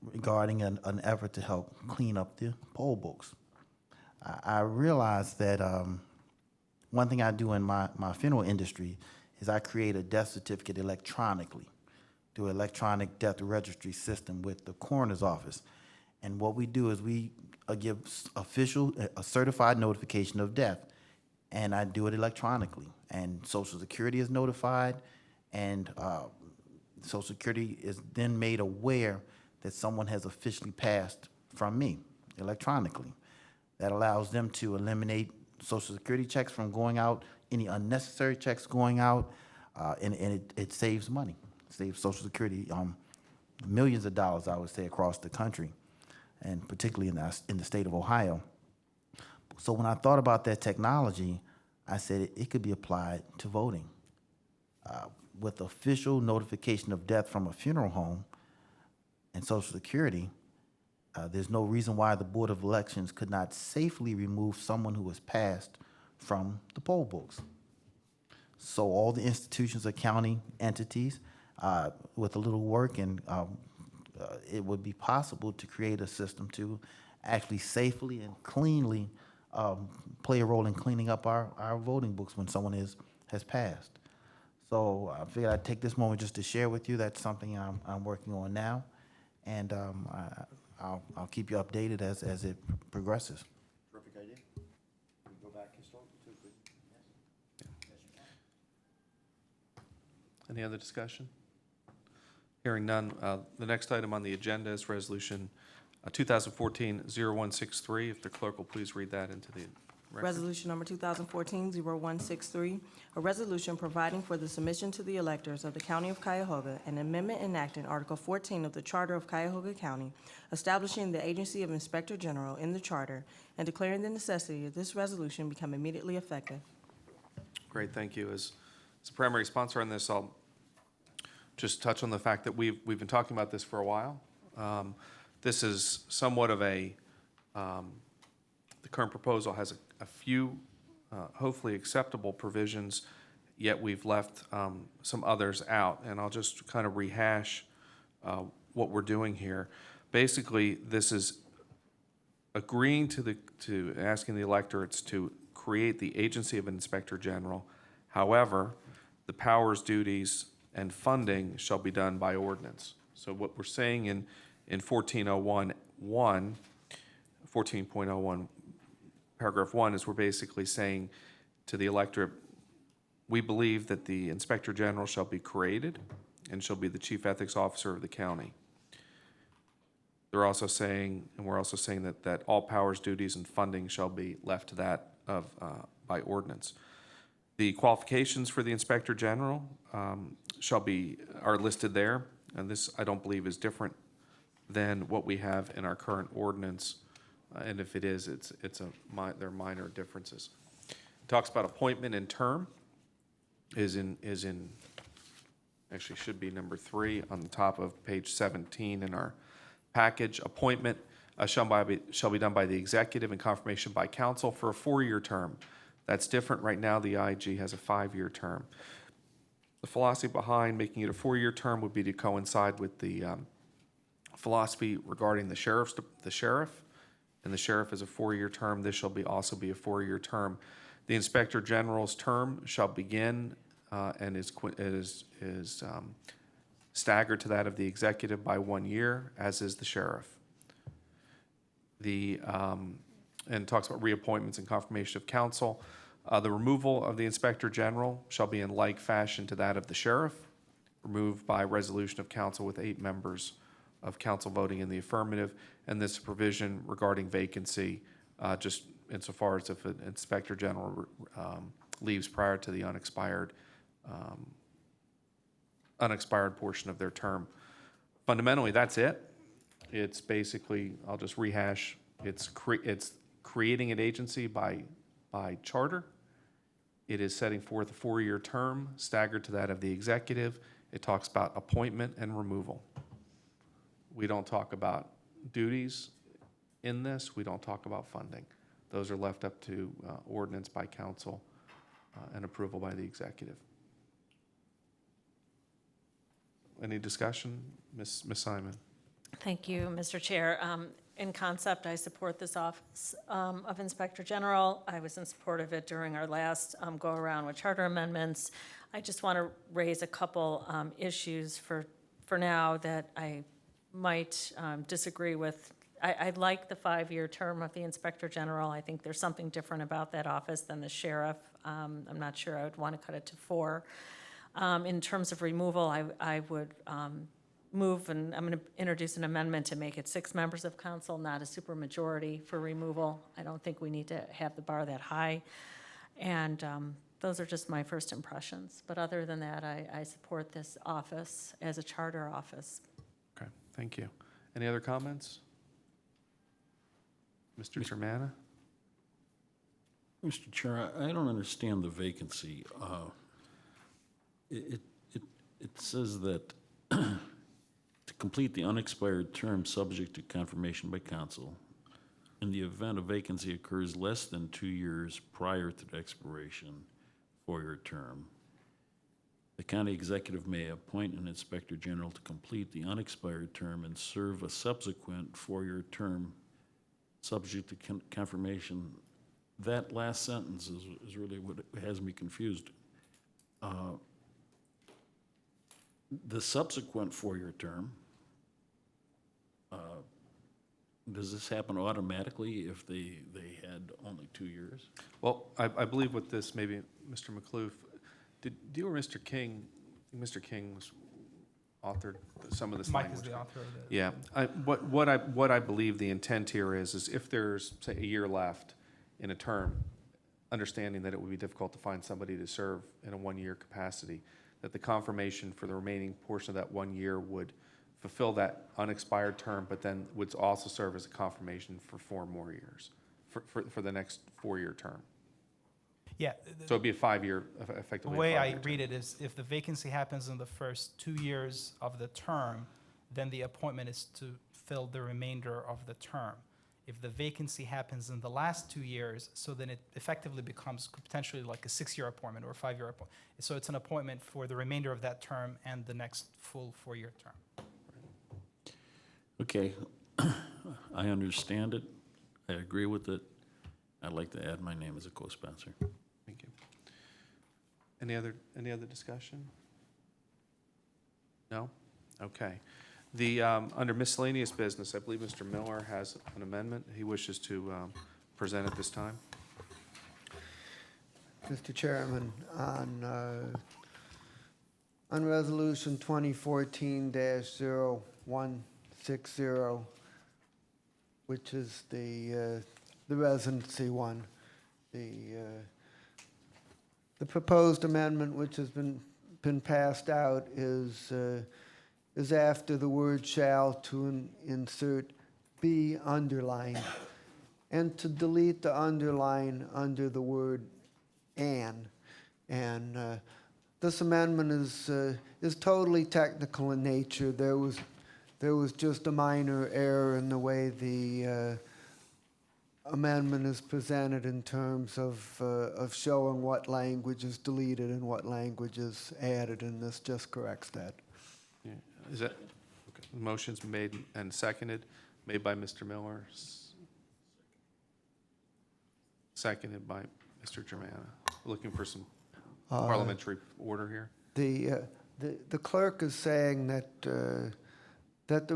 regarding an effort to help clean up the poll books. I realize that one thing I do in my funeral industry is I create a death certificate electronically through electronic death registry system with the coroner's office. And what we do is we give a certified notification of death, and I do it electronically. And Social Security is notified, and Social Security is then made aware that someone has officially passed from me electronically. That allows them to eliminate Social Security checks from going out, any unnecessary checks going out, and it saves money. It saves Social Security millions of dollars, I would say, across the country, and particularly in the state of Ohio. So when I thought about that technology, I said it could be applied to voting. With official notification of death from a funeral home and Social Security, there's no reason why the Board of Elections could not safely remove someone who has passed from the poll books. So all the institutions or county entities, With a little work, and it would be possible to create a system to actually safely and cleanly play a role in cleaning up our voting books when someone has passed. So I figured I'd take this moment just to share with you. That's something I'm working on now, and I'll keep you updated as it progresses. Terrific idea. We go back historically too, couldn't we? Any other discussion? Hearing none, the next item on the agenda is Resolution 2014-0163. If the clerk will please read that into the record. Resolution number 2014-0163, a resolution providing for the submission to the electors of the County of Cuyahoga an amendment enacting Article 14 of the Charter of Cuyahoga County, establishing the agency of Inspector General in the charter, and declaring the necessity of this resolution become immediately effective. Great, thank you. As a primary sponsor on this, I'll just touch on the fact that we've been talking about this for a while. This is somewhat of the current proposal has a few hopefully acceptable provisions, yet we've left some others out. And I'll just kind of rehash what we're doing here. Basically, this is agreeing to asking the electorates to create the agency of Inspector General. However, the powers, duties, and funding shall be done by ordinance. So what we're saying in 14.01, paragraph 1, is we're basically saying to the electorate, we believe that the Inspector General shall be created and shall be the chief ethics officer of the county. They're also saying, and we're also saying that all powers, duties, and funding shall be left to that of by ordinance. The qualifications for the Inspector General are listed there, and this I don't believe is different than what we have in our current ordinance, and if it is, they're minor differences. It talks about appointment and term actually should be number 3 on the top of page 17 in our package. Appointment shall be done by the executive and confirmation by council for a 4-year term. That's different. Right now, the IG has a 5-year term. The philosophy behind making it a 4-year term would be to coincide with the philosophy regarding the sheriff, and the sheriff is a 4-year term. This shall also be a 4-year term. The Inspector General's term shall begin and is staggered to that of the executive by 1 year, as is the sheriff. And talks about reappointments and confirmation of council. The removal of the Inspector General shall be in like fashion to that of the sheriff, removed by resolution of council with 8 members of council voting in the affirmative. And this provision regarding vacancy, just insofar as if an Inspector General leaves prior to the unexpired portion of their term. Fundamentally, that's it. It's basically, I'll just rehash, it's creating an agency by charter. It is setting forth a 4-year term staggered to that of the executive. It talks about appointment and removal. We don't talk about duties in this. We don't talk about funding. Those are left up to ordinance by council and approval by the executive. Any discussion? Ms. Simon? Thank you, Mr. Chair. In concept, I support this office of Inspector General. I was in support of it during our last go-around with charter amendments. I just want to raise a couple issues for now that I might disagree with. I like the 5-year term of the Inspector General. I think there's something different about that office than the sheriff. I'm not sure I would want to cut it to 4. In terms of removal, I would move, and I'm going to introduce an amendment to make it 6 members of council, not a supermajority for removal. I don't think we need to have the bar that high. And those are just my first impressions. But other than that, I support this office as a charter office. Okay, thank you. Any other comments? Mr. Germana? Mr. Chair, I don't understand the vacancy. It says that to complete the unexpired term subject to confirmation by council, in the event a vacancy occurs less than 2 years prior to the expiration for your term, The county executive may appoint an inspector general to complete the unexpired term and serve a subsequent four-year term, subject to confirmation. That last sentence is really what has me confused. The subsequent four-year term, does this happen automatically if they had only 2 years? Well, I believe with this, maybe Mr. McClure, did you or Mr. King, Mr. King was authored some of this Mike language. is the author of the. Yeah, what I believe the intent here is if there's, say, a year left in a term, understanding that it would be difficult to find somebody to serve in a one-year capacity, that the confirmation for the remaining portion of that 1 year would fulfill that unexpired term, but then would also serve as a confirmation for 4 more years, for the next 4-year term. Yeah. So it'd be a 5-year, The effectively a way I 5-year term. read it is if the vacancy happens in the first 2 years of the term, then the appointment is to fill the remainder of the term. If the vacancy happens in the last 2 years, so then it effectively becomes potentially like a 6-year appointment or a 5-year appointment. So it's an appointment for the remainder of that term and the next full 4-year term. Okay, I understand it. I agree with it. I'd like to add my name as a co-sponsor. Thank you. Any other discussion? No? Okay. The, under miscellaneous business, I believe Mr. Miller has an amendment he wishes to present at this time. Mr. Chairman, on Resolution 2014-0160, which is the residency one, the proposed amendment which has been passed out is after the word shall to insert be underlined, and to delete the underline under the word and. And this amendment is totally technical in nature. There was just a minor error in the way the amendment is presented in terms of showing what language is deleted and what language is added, and this just corrects that. Yeah. Is that, okay. Motion's made and seconded, made by Mr. Miller, seconded by Mr. Germana. Looking for some parliamentary order here. The clerk is saying that the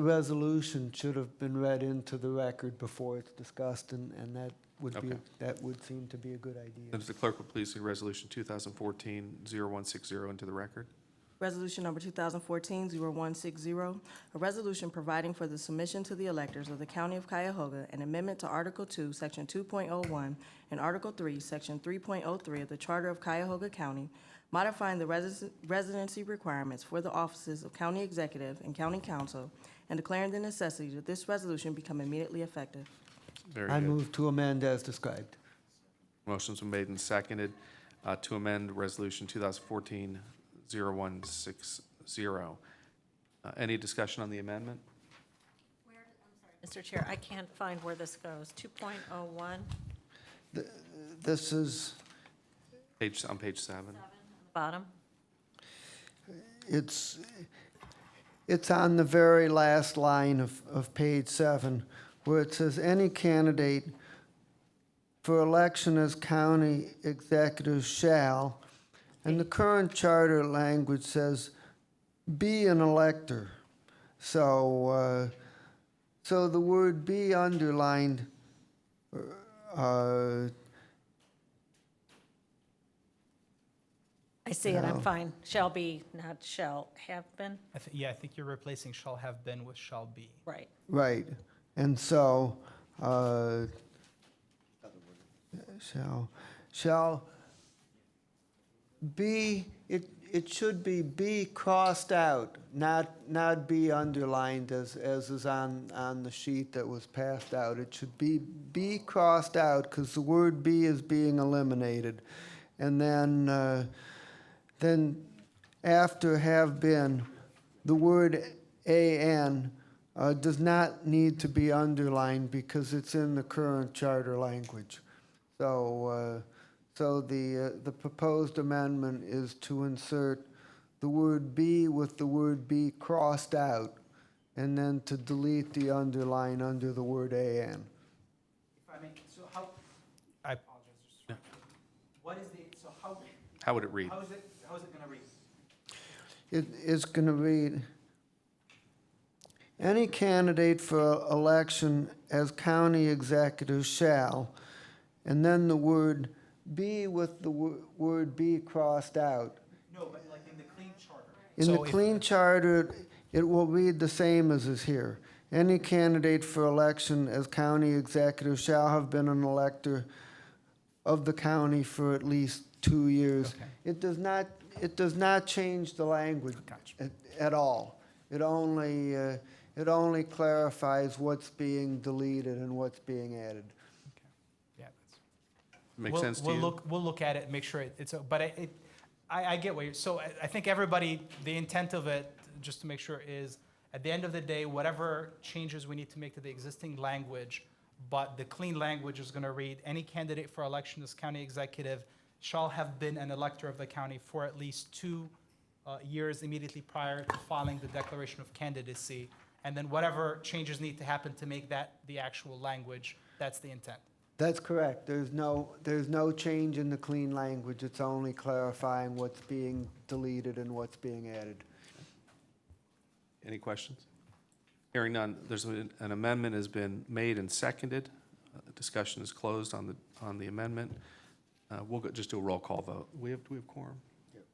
resolution should have been read into the record before it's discussed, and that would be, Okay. that would seem to be a good idea. If the clerk would please read Resolution 2014-0160 into the record. Resolution number 2014-0160, a resolution providing for the submission to the electors of the County of Cuyahoga an amendment to Article 2, Section 2.01, and Article 3, Section 3.03 of the Charter of Cuyahoga County, modifying the residency requirements for the offices of County Executive and County Council, and declaring the necessity that this resolution become immediately effective. Very I good. move to amend as described. Motion's been made and seconded to amend Resolution 2014-0160. Any discussion on the amendment? Mr. Chair, I can't find where this goes. 2.01, This is, On page 7. bottom. it's on the very last line of page 7, where it says, any candidate for election as county executive shall, and the current charter language says, be an elector. So, so the word be underlined, I see it, I'm No. fine. Shall be, not shall have been. I think you're replacing shall have been with shall be. Right. right, and so, shall be, it should be crossed out, not be underlined as is on the sheet that was passed out. It should be crossed out, because the word be is being eliminated. And then after have been, the word an does not need to be underlined because it's in the current charter language. So, so the proposed amendment is to insert the word "be" with the word "be" crossed out, and then to delete the underline under the word "an." If I may, so how, I apologize. What is the, so How would it read? how is it gonna read? It's going to read, any candidate for election as county executive shall, and then the word "be" with the word "be" crossed out. No, but like in the clean charter. In the clean charter, it will read the same as is here. Any candidate for election as county executive shall have been an elector of the county for at least 2 years. Okay. It does not change the language Gotcha. at all. It only clarifies what's being deleted and what's being added. Yeah, Make sense to you? We'll look at it, make sure it's, but I get what you're, so I think everybody, the intent of it, just to make sure, is at the end of the day, whatever changes we need to make to the existing language, but the clean language is gonna read, any candidate for election as county executive shall have been an elector of the county for at least 2 years immediately prior to filing the declaration of candidacy. And then whatever changes need to happen to make that the actual language, that's the intent. That's correct. There's no change in the clean language. It's only clarifying what's being deleted and what's being added. Any questions? Hearing none, there's an amendment has been made and seconded. Discussion is closed on the amendment. We'll just do a roll call vote. Do we have quorum?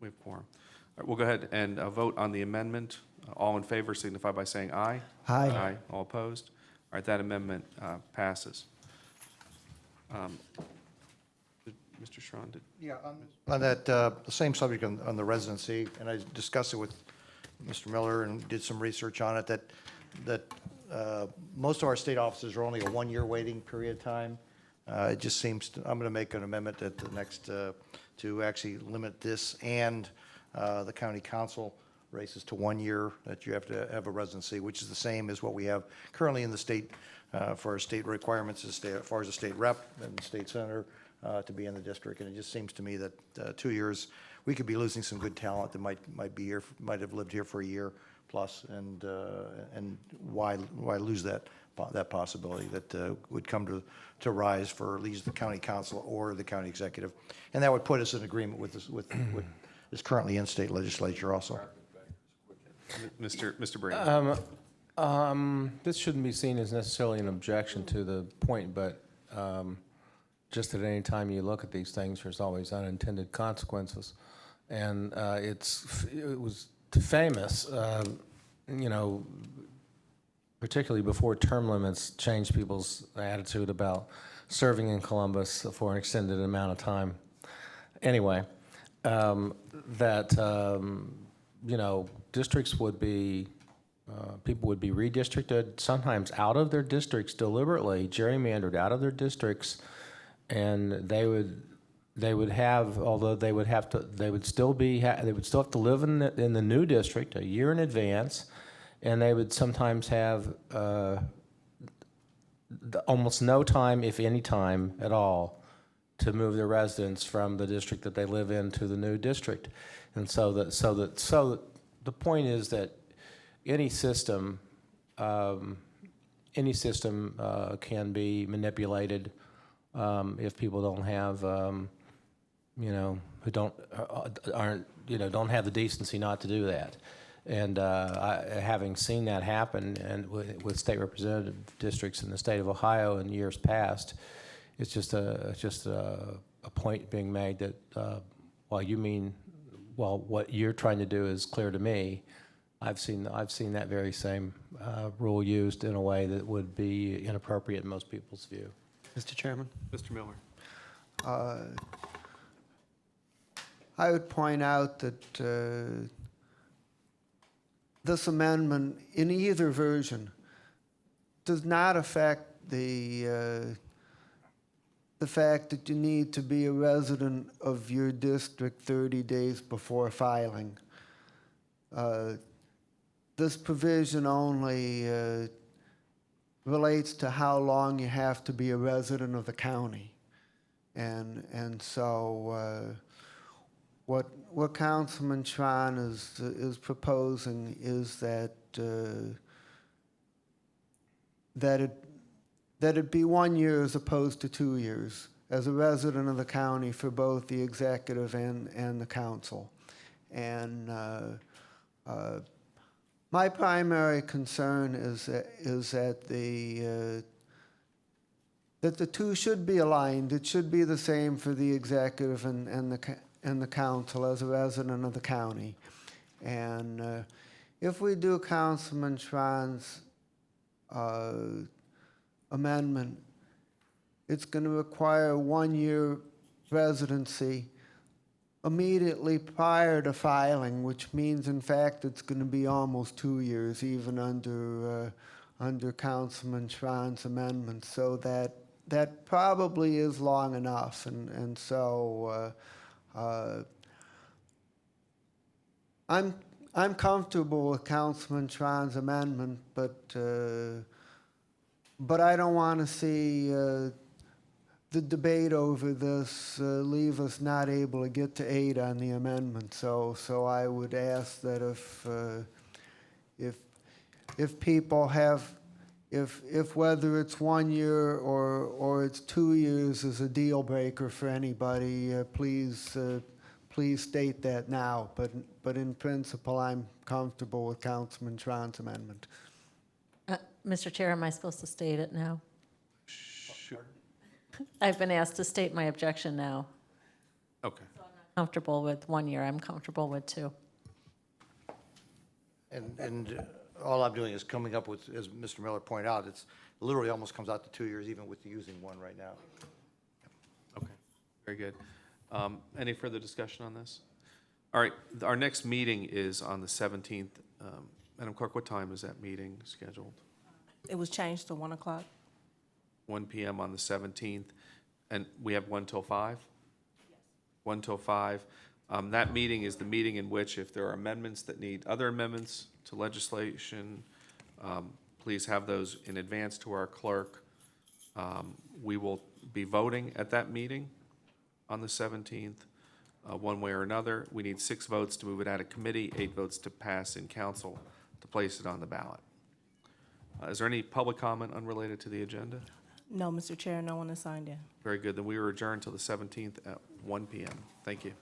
We have quorum. All right, we'll go ahead and vote on the amendment. All in favor signify by saying aye. Aye. Aye. All opposed? All right, that amendment passes. Mr. Schron, did? Yeah, on that, the same subject on the residency, and I discussed it with Mr. Miller and did some research on it, that most of our state offices are only a 1-year waiting period of time. It just seems, I'm going to make an amendment at the next, to actually limit this and the county council races to 1 year, that you have to have a residency, which is the same as what we have currently in the state for our state requirements as far as a state rep and state senator to be in the district. And it just seems to me that 2 years, we could be losing some good talent that might be here, might have lived here for a year plus, and why lose that possibility that would come to rise for at least the county council or the county executive, and that would put us in agreement with this, with is currently in state legislature also. Mr. Brady? This shouldn't be seen as necessarily an objection to the point, but just at any time you look at these things, there's always unintended consequences. And it was famous, particularly before term limits changed people's attitude about serving in Columbus for an extended amount of time. Anyway, districts would be, people would be redistricted, sometimes out of their districts deliberately, gerrymandered out of their districts, and they would have, although they would still have to live in the new district a year in advance, and they would sometimes have almost no time, if any time at all, to move their residents from the district that they live in to the new district. And so the point is that any system can be manipulated if people don't have, who don't have the decency not to do that. And having seen that happen and with state representative districts in the state of Ohio in years past, it's just a point being made that while what you're trying to do is clear to me, I've seen that very same rule used in a way that would be inappropriate in most people's view. Mr. Chairman? Mr. Miller? I would point out that this amendment, in either version, does not affect the fact that you need to be a resident of your district 30 days before filing. This provision only relates to how long you have to be a resident of the county. And so what Councilman Tron is proposing is that it be 1 year as opposed to 2 years as a resident of the county for both the executive and the council. And my primary concern is that the two should be aligned. It should be the same for the executive and the council as a resident of the county. And if we do Councilman Tron's amendment, it's going to require a 1 year residency immediately prior to filing, which means in fact it's going to be almost 2 years, even under Councilman Tron's amendment. So that probably is long enough, and so I'm comfortable with Councilman Tron's amendment, but I don't want to see the debate over this leave us not able to get to 8 on the amendment. So I would ask that if people have, if whether it's 1 year or it's 2 years is a deal breaker for anybody, please state that now. But in principle, I'm comfortable with Councilman Tron's amendment. Mr. Chair, am I supposed to state it now? Sure. I've been asked to state my objection now. Okay. Comfortable with 1 year, I'm comfortable with 2. And all I'm doing is coming up with, as Mr. Miller pointed out, it's literally almost comes out to 2 years, even with using one right now. Okay, very good. Any further discussion on this? All right, our next meeting is on the 17th. Madam Clerk, what time is that meeting scheduled? It was changed to 1 o'clock. 1 PM on the 17th, and we have 1 till 5? Yes. 1 till 5. That meeting is the meeting in which if there are amendments that need other amendments to legislation, please have those in advance to our clerk. We will be voting at that meeting on the 17th, one way or another. We need 6 votes to move it out of committee, 8 votes to pass in council to place it on the ballot. Is there any public comment unrelated to the agenda? No, Mr. Chair, no one has signed in. Very good. Then we are adjourned till the 17th at 1 PM. Thank you.